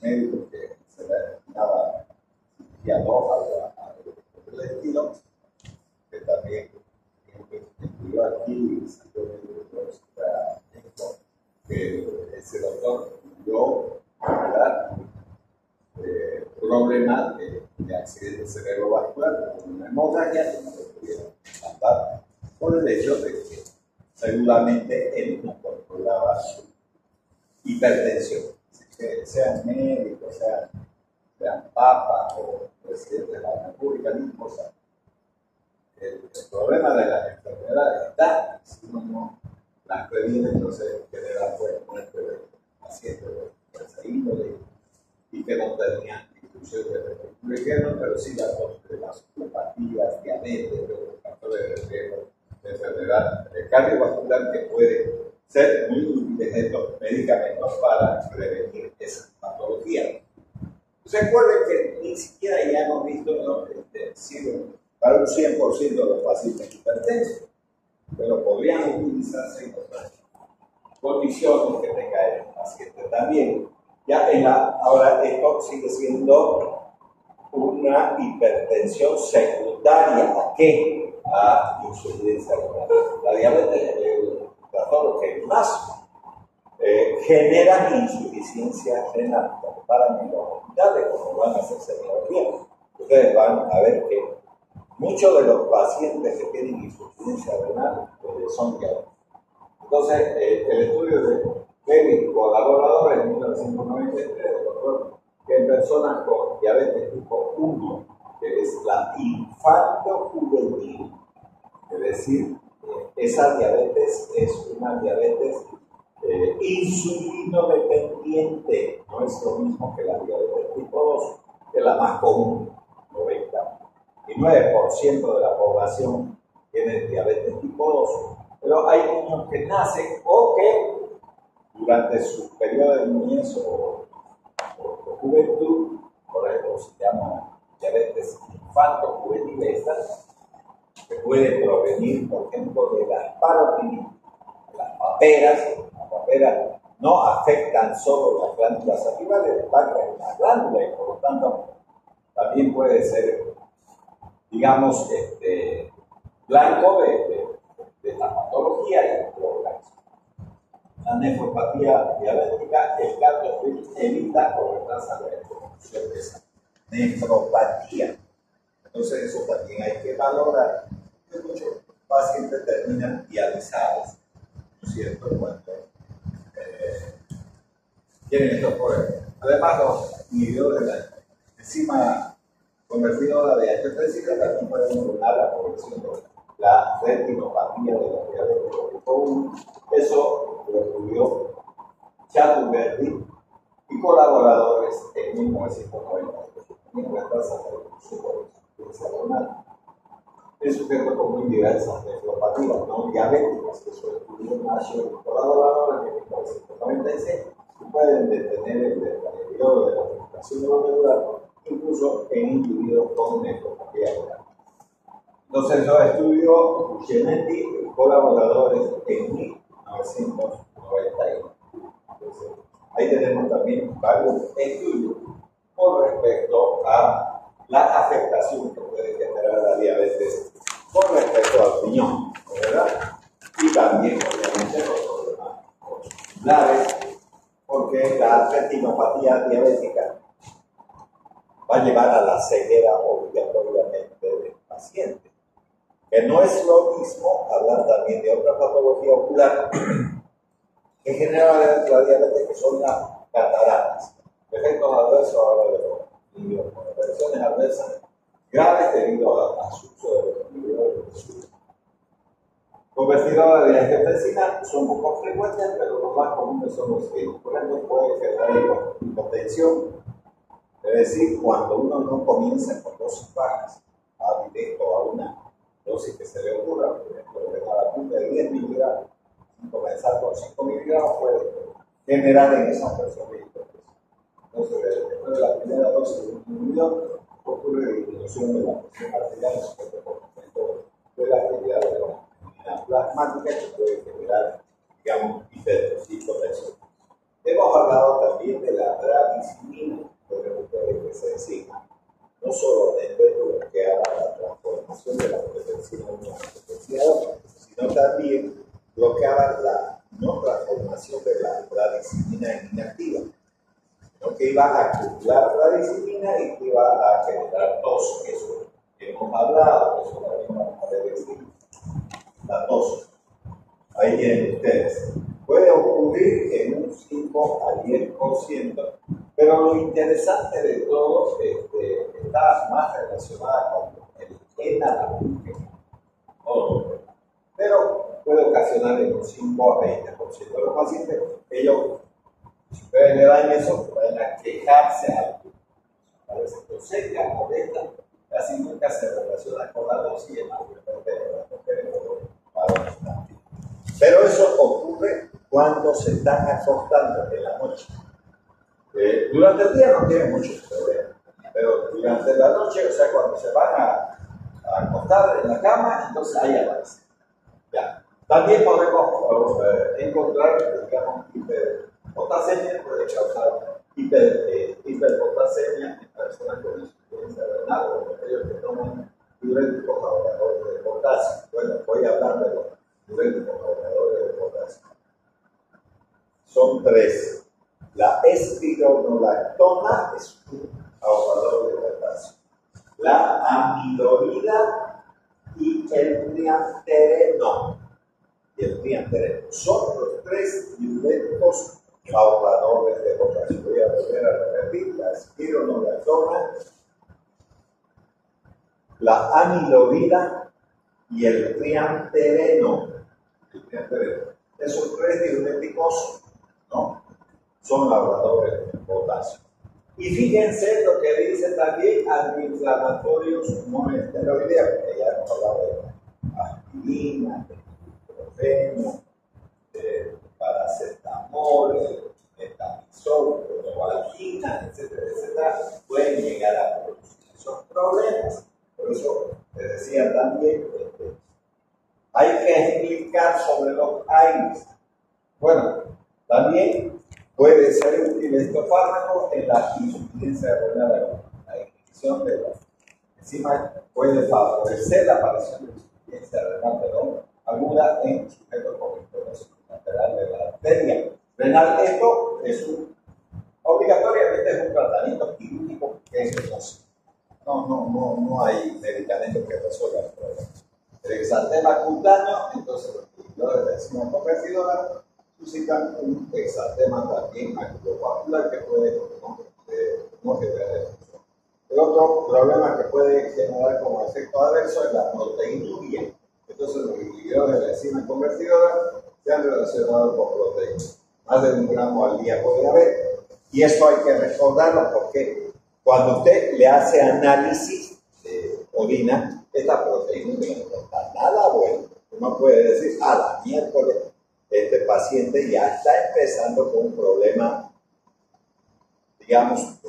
médico que se le destinaba cirugía 2 al estilo, que también estudió aquí y salió de México, que ese doctor estudió, ¿verdad?, problemas de accidente cerebrovascular, con una hemorragia que no se pudieron tratar por el hecho de que seguramente él no controlaba su hipertensión. Así que sean médicos, sean papas o presidentes de la República, no importa. El problema de las enfermedades está, si uno no las previene, entonces genera muerte de pacientes de esa índole y que no tenían instrucciones de riesgo, pero sí las osteopatías, diabetes, los factores de riesgo de enfermedad cardiovascular que puede ser muy útiles estos medicamentos para prevenir esas patologías. Recuerden que ni siquiera ya hemos visto, ¿no?, sirven para un 100% de los pacientes hipertensos, pero podrían utilizarse en otras condiciones que tenga el paciente también. Ahora esto sigue siendo una hipertensión secundaria. ¿A qué? A insuficiencia renal. La diabetes es el trastorno que más genera insuficiencia renal. Para en los hospitales, como van a hacer semiología, ustedes van a ver que muchos de los pacientes que tienen insuficiencia renal son diabéticos. Entonces, el estudio de Berry colaboradores en 1993 demostró que en personas con diabetes tipo 1, que es la infanto-juvenil, es decir, esa diabetes es una diabetes insulino dependiente, no es lo mismo que la diabetes tipo 2, que es la más común, 99% de la población tiene diabetes tipo 2, pero hay niños que nacen o que durante su periodo de niñez o juventud, por ejemplo, se llama diabetes infanto-juvenil, que puede provenir, por ejemplo, de las parotinitis, las paperas. Las paperas no afectan solo las glándulas salivales, del páncreas y las glándulas, y por lo tanto también puede ser, digamos, blanco de esta patología y la nefropatía diabética. El cardiofil evita o retrasa la evolución de esa nefropatía. Entonces eso también hay que valorar, que muchos pacientes terminan dializados, ¿no es cierto?, cuando tienen estos problemas. Además, los inhibidores de la enzima convertidora de angiotensina también pueden eliminar la progresión de la retinopatía de la diabetes tipo 1. Eso lo estudió Chaturvedi y colaboradores en 1998. Es sujeto con muy diversas nefropatías no diabéticas, que eso estudió Nacho y colaboradores en 1996, y pueden detener el periodo de la filtración de la medular, incluso en individuos con nefropatía grave. Entonces, lo estudió Genetti y colaboradores en 1991. Entonces, ahí tenemos también varios estudios con respecto a la afectación que puede generar la diabetes con respecto al riñón, ¿verdad? Y también también, obviamente, los problemas oculares, porque la retinopatía diabética va a llevar a la ceguera obligatoriamente del paciente. Que no es lo mismo hablar también de otra patología ocular que genera la diabetes, que son las cataratas. Efectos adversos ahora de los niños con reacciones adversas graves debido a su uso de los inhibidores. Convertidores de angiotensina son poco frecuentes, pero los más comunes son los que, por ejemplo, puede generar hipotensión. Es decir, cuando uno no comienza con dosis bajas, va directo a una dosis que se le ocurra, por ejemplo, a la punta de 10 miligramos, sin comenzar con 5 miligramos, puede generar en esas personas hipotensión. Entonces, después de la primera dosis de un inhibidor, ocurre disminución de la presión arterial en el 50% de la actividad de la plasmática, que puede generar, digamos, hipotensión. Hemos hablado también de la bradicimina, que se designa no solamente bloquea la transformación de la angiotensina 1 a angiotensina 2, sino también bloqueaba la no transformación de la bradicimina en inactiva, sino que iba a acumular bradicimina y que iba a generar tos, que eso que hemos hablado, que eso también vamos a decir, la tos. Ahí tienen ustedes. Puede ocurrir en un 5 a 10%, pero lo interesante de todo está más relacionada con el enalapril, pero puede ocasionar en un 5 a 20% de los pacientes. Ellos, si ustedes le dan eso, pueden a quejarse a veces seca, molesta, casi nunca se relaciona con la dosis de las mujeres. Pero eso ocurre cuando se están acostando en la noche. Durante el día no tiene mucho problema, pero durante la noche, o sea, cuando se van a acostar en la cama, entonces ahí aparece. Ya. También podemos encontrar, digamos, hiperpotasemia, puede causar hiperpotasemia en personas con insuficiencia renal o aquellos que toman diuréticos ahorradores de potasio. Bueno, voy a hablar de los diuréticos ahorradores de potasio. Son 3. La espironolactona es un ahorrador de potasio. La amilorida y el triantereno. Son los 3 diuréticos ahorradores de potasio. Voy a volver a repetir: la espironolactona, la amilorida y el triantereno. Esos 3 diuréticos, ¿no?, son ahorradores de potasio. Y fíjense lo que dice también antiinflamatorios no esteroideos, que ya hemos hablado de aspirina, de ibuprofeno, de paracetamol, metamizol, novalgina, etcétera, etcétera, pueden llegar a producir esos problemas. Por eso les decía también, hay que explicar sobre los AINES. Bueno, también puede ser útil estos fármacos en la insuficiencia renal. La inhibición de las enzimas puede favorecer la aparición de insuficiencia renal aguda en sujetos con inflamación lateral de la arteria renal. Esto es obligatoriamente es un tratamiento quirúrgico que es venoso. No hay medicamento que resuelva el problema. El exantema cutáneo, entonces los inhibidores de enzima convertidora suscitan un exantema también aculocoagular que puede no generar efecto. El otro problema que puede generar como efecto adverso es la proteinuria. Entonces los inhibidores de la enzima convertidora se han relacionado con proteínas. Más de 1 gramo al día puede haber. Y esto hay que recordarlo porque cuando usted le hace análisis de orina, esta proteína no está nada buena. Uno puede decir, la miércoles este paciente ya está empezando con un problema, digamos,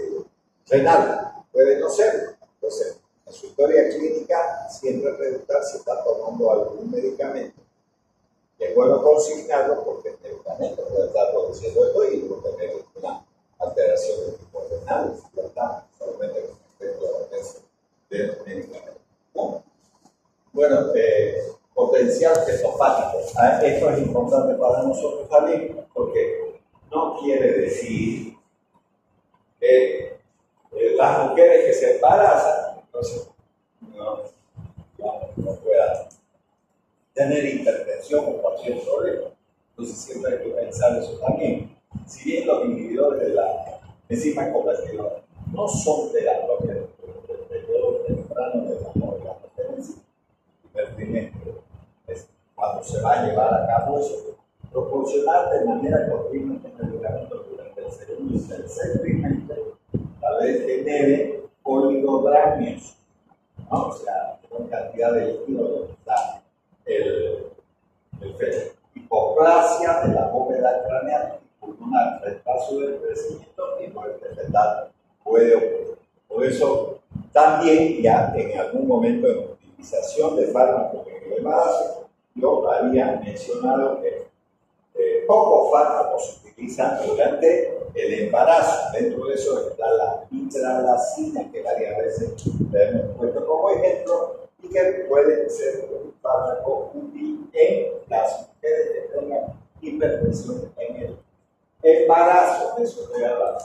renal. Puede no ser. Entonces, en su historia clínica, siempre preguntar si está tomando algún medicamento. Y es bueno consignarlo porque el medicamento puede estar produciendo esto y no tener una alteración de tipo renal. Ya está, solamente con efecto de medicamento. ¿No? Bueno, potencial cetofático. esto es importante para nosotros también, porque no quiere decir que las mujeres que se embarazan, entonces no puedan tener hipertensión o cualquier problema. Entonces siempre hay que pensar eso también. Si bien los inhibidores de la enzima convertidora no son terapia del periodo temprano de la potencia, primer trimestre, es cuando se va a llevar a cabo eso, proporcionar de manera continua este medicamento durante el segundo y tercer trimestre, tal vez genere oligodramios, ¿no? O sea, una cantidad de líquido donde está el feto. Hipoplasia de la bóveda craneal y pulmonar, retraso del crecimiento y muerte fetal puede ocurrir. Por eso, también ya en algún momento de utilización de fármacos en el embarazo, yo había mencionado que pocos fármacos se utilizan durante el embarazo. Dentro de eso está la intralacina, que varias veces le hemos puesto como ejemplo, y que puede ser un fármaco útil en las mujeres que tengan hipertensión en el embarazo. Eso estoy hablando.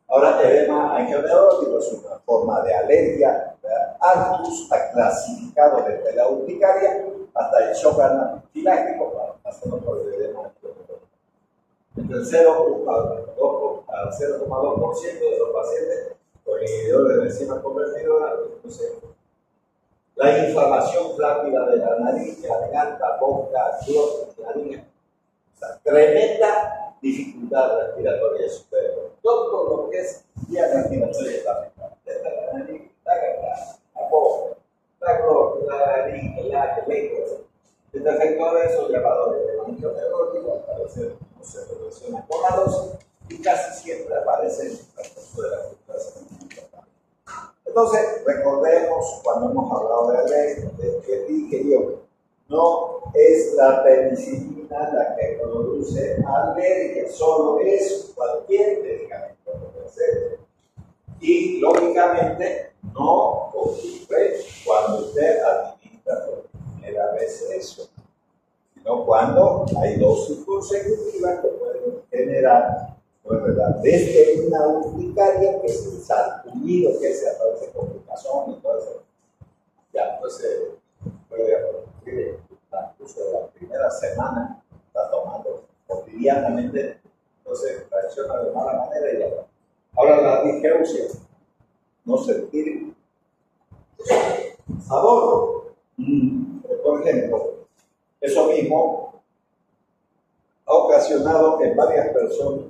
Ahora, edema angiognerótico es una forma de alergia, Artus ha clasificado desde la urticaria hasta el shock anafiláctico para pasarlo por el edema angiognerótico. Entre el 0,2% de los pacientes con inhibidores de enzima convertidora, entonces, la inflamación rápida de la nariz, garganta, boca, glotis, nariz, o sea, tremenda dificultad respiratoria superior. Todo lo que es vía respiratoria está afectado. Desde la nariz, la garganta, la boca, la glotis, la nariz, la lengua. Este efecto de esos llamadores de angiognerótico aparecen relaciones con la dosis y casi siempre aparecen en el proceso de la filtración. Entonces, recordemos cuando hemos hablado de alergia, que dije yo, no es la penicilina la que produce alergia, solo es cualquier medicamento comercial. Y lógicamente no ocurre cuando usted administra por primera vez eso, sino cuando hay dosis consecutivas que pueden generar, ¿no es verdad?, desde una urticaria, que es el sarpullido, que se aparece con picazón y todo eso. Ya, entonces puede ocurrir el transcurso de la primera semana, está tomando cotidianamente, entonces reacciona de mala manera y ya. Ahora la disgeusia, no sentir sabor. Por ejemplo, eso mismo ha ocasionado en varias personas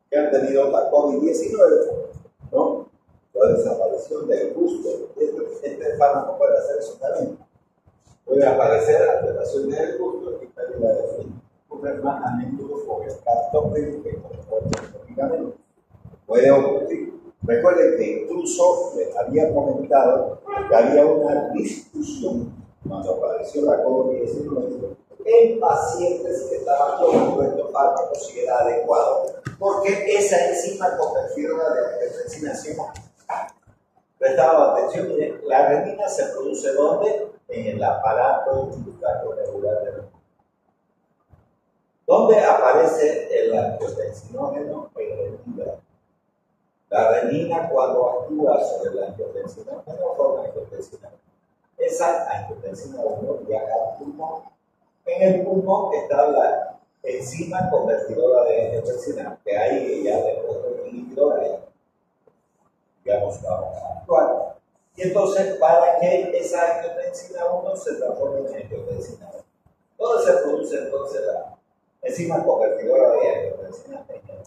que han tenido la COVID-19, ¿no?, la desaparición del gusto. Este fármaco puede hacer eso también. Puede aparecer alteración del gusto y pérdida de frío. Ocurre más a menudo con el cartógrafo que con el medicamento. Puede ocurrir. Recuerden que incluso les había comentado que había una discusión cuando apareció la COVID-19 en pacientes que estaban tomando estos fármacos si era adecuado, porque esa enzima convertidora de angiotensina hacemos. Prestaba atención, miren, la renina se produce ¿dónde? En el aparato intracorneal del ojo. ¿Dónde aparece el angiotensinógeno? En el hígado. La renina, cuando actúa sobre el angiotensinógeno, forma angiotensina. Esa angiotensina 1 viaja al pulmón. En el pulmón está la enzima convertidora de angiotensina, que ahí ya después del inhibidor, digamos, vamos a actuar. Y entonces, para que esa angiotensina 1 se transforme en angiotensina 2. ¿Dónde se produce entonces la enzima convertidora de angiotensina en el pulmón?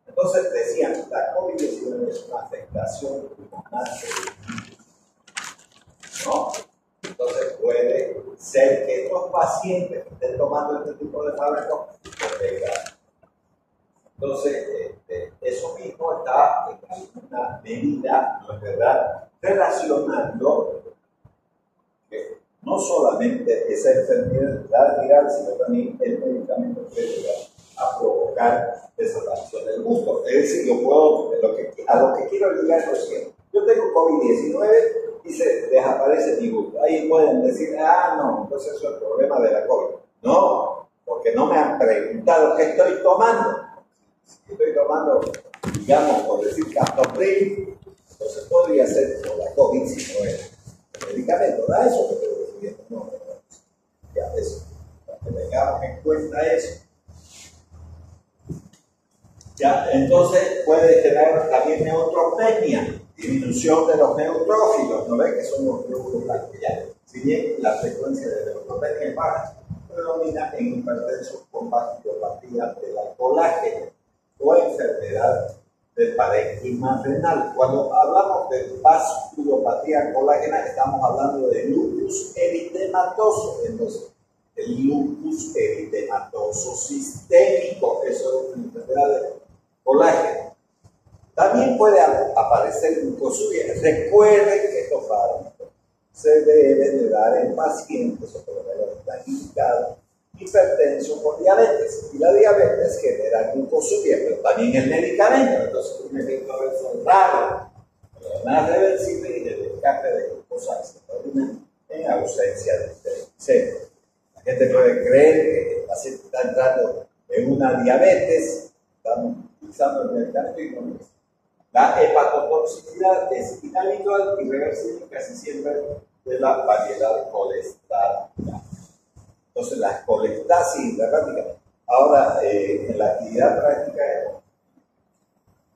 Entonces decían, la COVID-19 es una afectación pulmonar, ¿no? Entonces puede ser que estos pacientes que estén tomando este tipo de fármacos lo tengan. Entonces, eso mismo está en alguna medida, ¿no es verdad?, relacionando que no solamente esa enfermedad viral, sino también el medicamento puede llegar a provocar desaparición del gusto. Es decir, yo puedo, a lo que quiero llegar es que yo tengo COVID-19 y se desaparece mi gusto. Ahí pueden decir, no, entonces eso es el problema de la COVID. No, porque no me han preguntado qué estoy tomando. Si estoy tomando, digamos, por decir Captopril, entonces podría ser por la COVID si no es el medicamento. ¿Da eso que estoy recibiendo? No, ya eso. Para que tengamos en cuenta eso. Ya, entonces puede generar también neutropenia, disminución de los neutrófilos, ¿no ven que son los glóbulos blancos? Ya, si bien la frecuencia de neutropenia es baja, predomina en hipertensos con vasculopatía de la colágena o enfermedad del parénquima renal. Cuando hablamos de vasculopatía colágena, estamos hablando de lupus eritematoso. Entonces, el lupus eritematoso sistémico, eso es una enfermedad de colágeno. También puede aparecer glucosuria. Recuerden que estos fármacos se deben de dar en pacientes, o por lo menos están indicados, hipertensos con diabetes. Y la diabetes genera glucosuria, pero también el medicamento. Entonces, un efecto adverso raro, pero más reversible y de desgaste de glucosa en ausencia de triglicéridos. La gente puede creer que el paciente está entrando en una diabetes, estamos utilizando el medicamento y no es. La hepatotoxicidad es inhabitual y reversible casi siempre de la variedad colestática. Entonces, la colestasis hiperrática. Ahora, en la actividad práctica,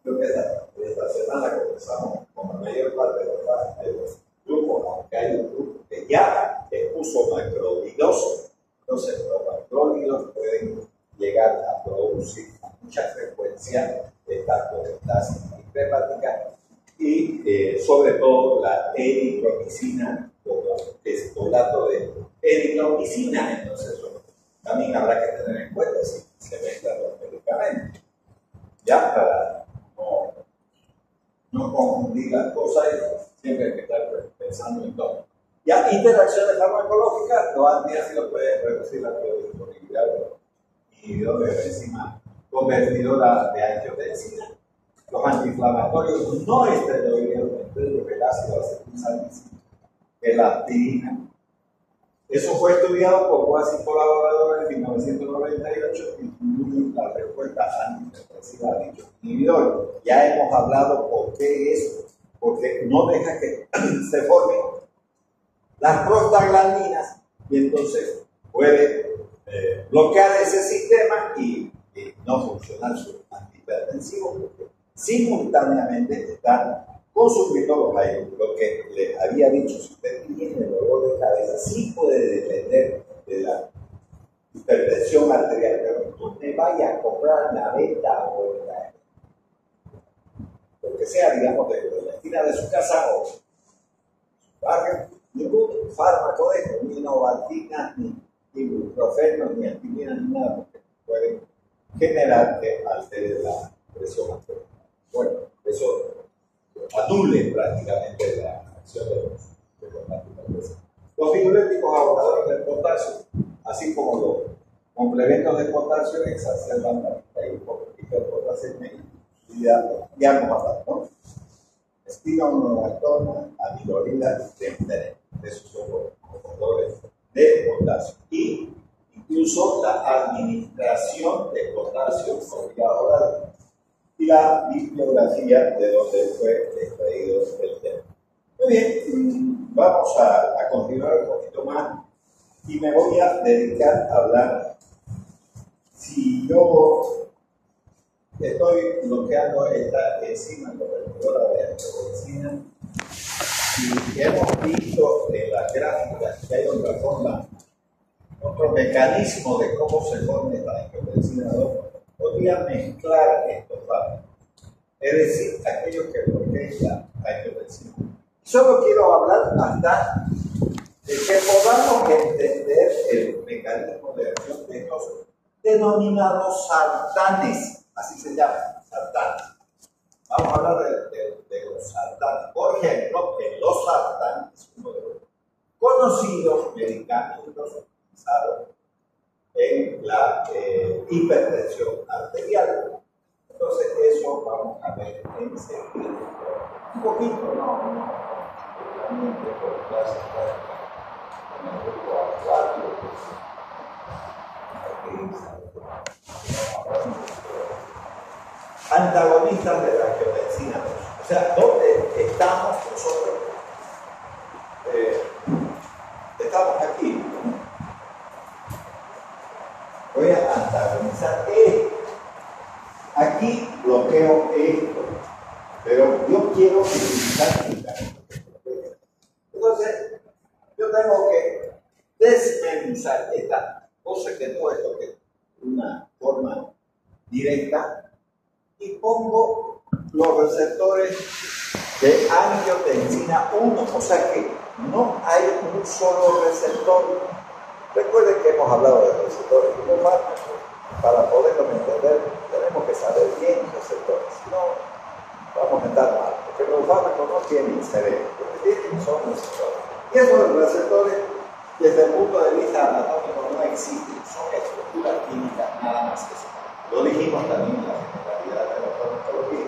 creo que esta semana comenzamos con la mayor parte de los grupos, aunque hay un grupo que ya expuso macrolidosis. Entonces, los macrólidos pueden llegar a producir a mucha frecuencia esta colestasis hiperrática y sobre todo la eritromicina como estolato de eritromicina. Entonces, eso también habrá que tener en cuenta si se mezclan los medicamentos. Ya para no confundir las cosas, siempre hay que estar pensando en todo. Ya, interacciones farmacológicas, los antiácidos pueden reducir la biodisponibilidad de los inhibidores de enzima convertidora de angiotensina. Los antiinflamatorios no esteroideos, el ácido acetilsalicílico, la aspirina. Eso fue estudiado por Guasi y colaboradores en 1998 y incluye la respuesta antidepresiva a dicho inhibidor. Ya hemos hablado por qué eso, porque no deja que se formen las prostaglandinas y entonces puede bloquear ese sistema y no funcionar su antihipertensivo, porque simultáneamente están consumiendo los ayunos. Lo que les había dicho, si usted tiene dolor de cabeza, sí puede depender de la hipertensión arterial, pero no te vaya a comprar en la venta o en la, lo que sea, digamos, de la esquina de su casa o su barrio, ningún fármaco de esto, ni novalgina, ni ibuprofeno, ni aspirina, ni nada, porque pueden generar que altere la presión arterial. Bueno, eso anule prácticamente la acción de los antihipertensivos. Los diuréticos agoradores del potasio, así como los complementos de potasio, exacerban la hiperpotasemia y ya hemos hablado, ¿no? Espironolactona, amilorida y triptera. Esos son los componentes de potasio. Y incluso la administración de potasio por vía oral y la bibliografía de donde fue extraído el tema. Muy bien, vamos a continuar un poquito más y me voy a dedicar a hablar. Si yo estoy bloqueando esta enzima convertidora de angiotensina y hemos visto en las gráficas que hay otra forma, otro mecanismo de cómo se forma esta angiotensina 2, podría mezclar estos fármacos, es decir, aquellos que bloquean la angiotensina. Solo quiero hablar hasta de que podamos entender el mecanismo de acción de estos denominados sartanes, así se llaman, sartanes. Vamos a hablar de los sartanes. Por ejemplo, en los sartanes, uno de los conocidos medicamentos utilizados en la hipertensión arterial. Entonces, eso vamos a ver enseguida. Un poquito, no también tengo clases prácticas con el grupo acuático, antagonistas de la angiotensina 2. O sea, ¿dónde estamos nosotros? Estamos aquí. Voy a antagonizar esto. Aquí bloqueo esto, pero yo quiero utilizar mi camino. Entonces, yo tengo que desmenuzar esta cosa que no es lo que es una forma directa y pongo los receptores de angiotensina 1, o sea que no hay un solo receptor. Recuerden que hemos hablado de receptores y los fármacos. Para poderlos entender, tenemos que saber bien los receptores, si no, vamos a estar mal, porque los fármacos no tienen cerebro, lo que tienen son receptores. Y esos receptores, desde el punto de vista anatómico, no existen, son estructuras químicas, nada más que eso. Lo dijimos también en la generalidad de la farmacología.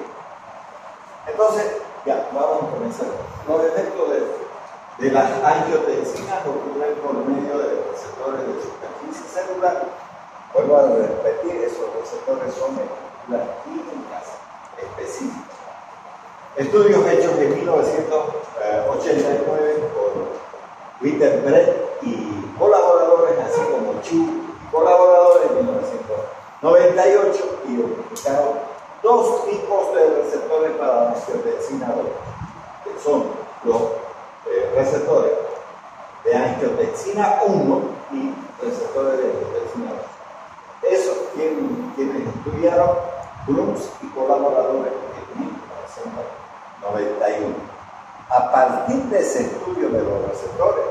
Entonces, ya, vamos a comenzar. Los efectos de las angiotensinas ocurren por medio de los receptores de superficie celular. Vuelvo a repetir, esos receptores son estructuras químicas específicas. Estudios hechos en 1989 por Wittenberg y colaboradores, así como Chu y colaboradores en 1998, identificaron dos tipos de receptores para la angiotensina 2, que son los receptores de angiotensina 1 y receptores de angiotensina 2. Eso quienes estudiaron Blums y colaboradores en 1991. A partir de ese estudio de los receptores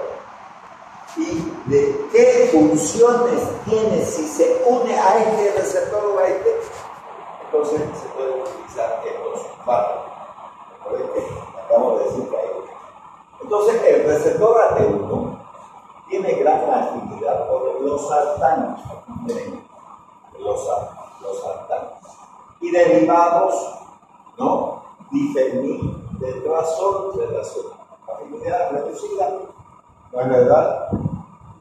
y de qué funciones tiene si se une a este receptor o a este, entonces se pueden utilizar estos fármacos. Recuerden que acabo de decir que hay uno. Entonces, el receptor AT1 tiene gran afinidad por los sartanos. Los sartanos. Y derivados, ¿no? Difenil de trazol relacionado. Afinidad reducida, ¿no es verdad?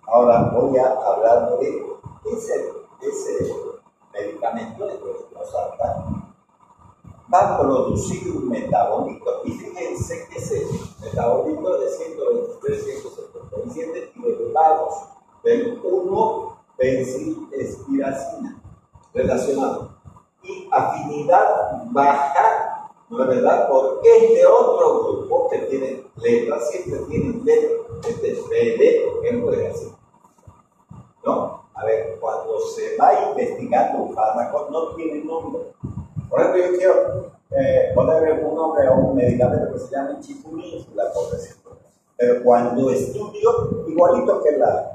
Ahora voy a hablar de ese medicamento, los sartanos. Va a producir un metabolito, y fíjense que ese metabolito es de 123, 177 y derivados del 1-benzilespiracina relacionado. Y afinidad baja, ¿no es verdad? Por este otro grupo que tiene letras, siempre tienen letras, este es BD, por ejemplo, es así. ¿No? A ver, cuando se va investigando un fármaco, no tiene nombre. Por ejemplo, yo quiero ponerle un nombre a un medicamento que se llama chikungunya, por ejemplo. Pero cuando estudio, igualito que las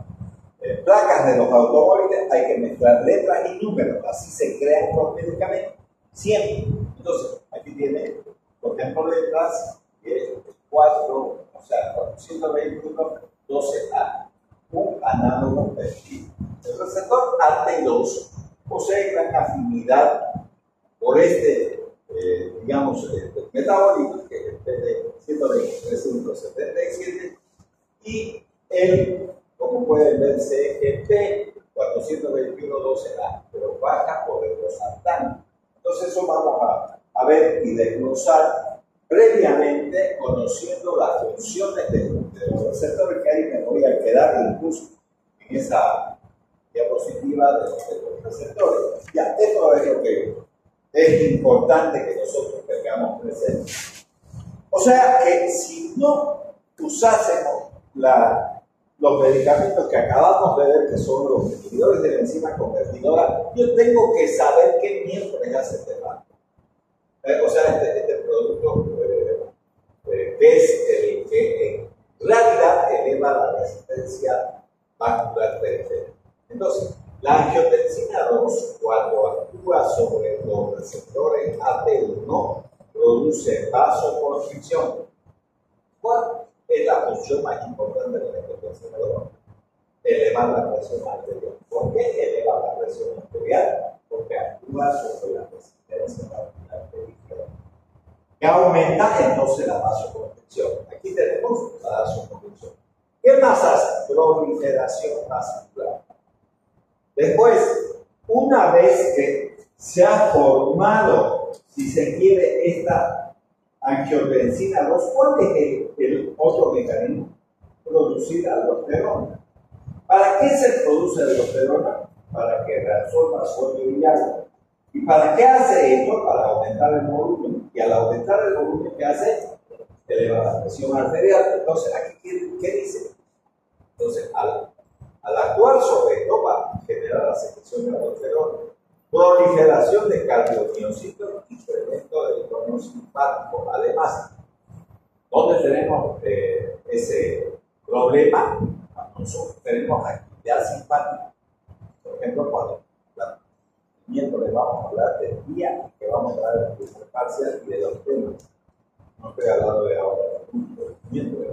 placas de los automóviles, hay que mezclar letras y números. Así se crean los medicamentos. Siempre. Entonces, aquí tiene, por ejemplo, letras, que es 4, o sea, 421, 12A. Un análogo peptídeo. El receptor AT2 posee gran afinidad por este, metabolito, que es de 123, 177, y el, como pueden ver, CGP 421, 12A, pero baja por el losartano. Entonces, eso vamos a ver y desglosar previamente, conociendo las funciones de los receptores que hay. Me voy a quedar incluso en esa diapositiva de los receptores. Ya, esto es lo que es importante que nosotros tengamos presente. O sea que si no usásemos los medicamentos que acabamos de ver, que son los inhibidores de la enzima convertidora, yo tengo que saber qué miércoles hace este fármaco. O sea, este producto que es el que en realidad eleva la resistencia vascular periférica. Entonces, la angiotensina 2, cuando actúa sobre los receptores AT1, produce vasoconstricción. ¿Cuál es la función más importante de la angiotensina 2? Elevar la presión arterial. ¿Por qué eleva la presión arterial? Porque actúa sobre la resistencia vascular periférica, que aumenta entonces la vasoconstricción. Aquí tenemos la hasta su conducción. ¿Qué más hace? Proliferación vascular. Después, una vez que se ha formado, si se quiere, esta angiotensina 2, ¿cuál es el otro mecanismo? Producir aldosterona. ¿Para qué se produce aldosterona? Para que reabsorba sodio y agua. ¿Y para qué hace esto? Para aumentar el volumen. Y al aumentar el volumen, ¿qué hace? Eleva la presión arterial. Entonces, ¿aquí qué dice? Entonces, al actuar sobre esto, va a generar la secreción de aldosterona, proliferación de cardiomiocitos, incremento del tono simpático. Además, ¿dónde tenemos ese problema? Nosotros tenemos actividad simpática. Por ejemplo, cuando miércoles vamos a hablar del día que vamos a dar el parcial y de los temas. No estoy hablando de ahora, del miércoles.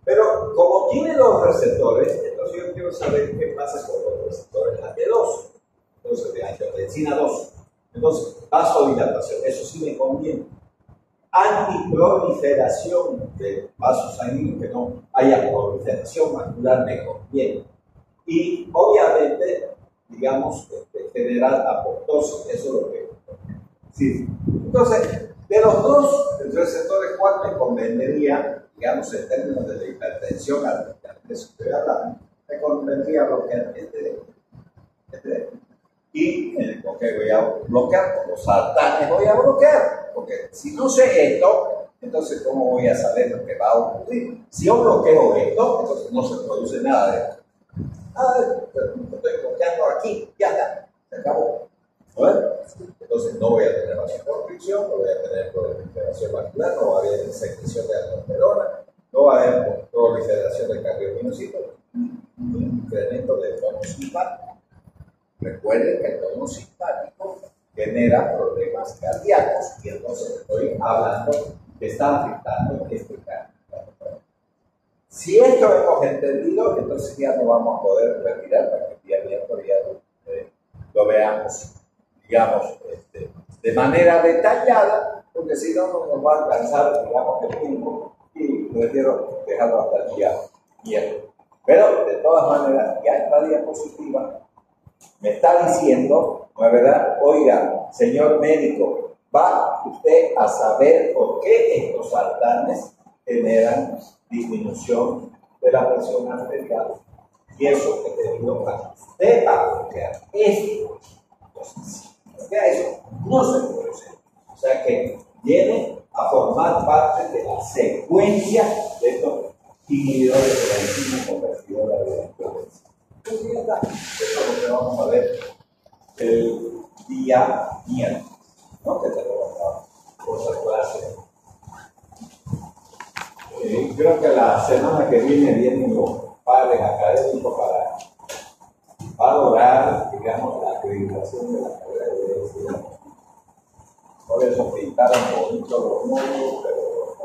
Pero como tiene los receptores, entonces yo quiero saber qué pasa con los receptores AT2, entonces de angiotensina 2. Entonces, vasodilatación, eso sí me conviene. Antiproliferación de vasos sanguíneos, que no haya proliferación vascular, me conviene. Y obviamente, digamos, generar apoptosis, eso es lo que sí. Entonces, de los dos receptores, ¿cuál me convendría, digamos, en términos de la hipertensión arterial? De eso estoy hablando. Me convendría bloquear y con qué voy a bloquear, con los sartanes voy a bloquear, porque si no sé esto, entonces ¿cómo voy a saber lo que va a ocurrir? Si yo bloqueo esto, entonces no se produce nada de esto. Estoy bloqueando aquí, ya está, se acabó. ¿Bueno? Entonces no voy a tener vasoconstricción, no voy a tener proliferación vascular, no va a haber secreción de aldosterona, no va a haber proliferación de cardiomiocitos, incremento del tono simpático. Recuerden que el tono simpático genera problemas cardíacos y entonces estoy hablando que está afectando este cardíaco. Si esto hemos entendido, entonces ya no vamos a poder retirar para que el día miércoles ya lo veamos, digamos, de manera detallada, porque si no, no nos va a alcanzar, digamos, el tiempo y prefiero dejarlo hasta el día miércoles. Pero, de todas maneras, ya esta diapositiva me está diciendo, ¿no es verdad? Oiga, señor médico, ¿va usted a saber por qué estos sartanes generan disminución de la presión arterial? Y eso que te digo para que usted va a bloquear esto. Entonces, si bloquea eso, no se puede hacer. O sea que viene a formar parte de la secuencia de estos inhibidores de la enzima convertidora de la influencia. Entonces, ya está. Eso es lo que vamos a ver el día miércoles, ¿no? Que tenemos otra clase. Creo que la semana que vienen los padres académicos para valorar, digamos, la acreditación de la carrera de medicina. Por eso pintaron bonito los módulos, pero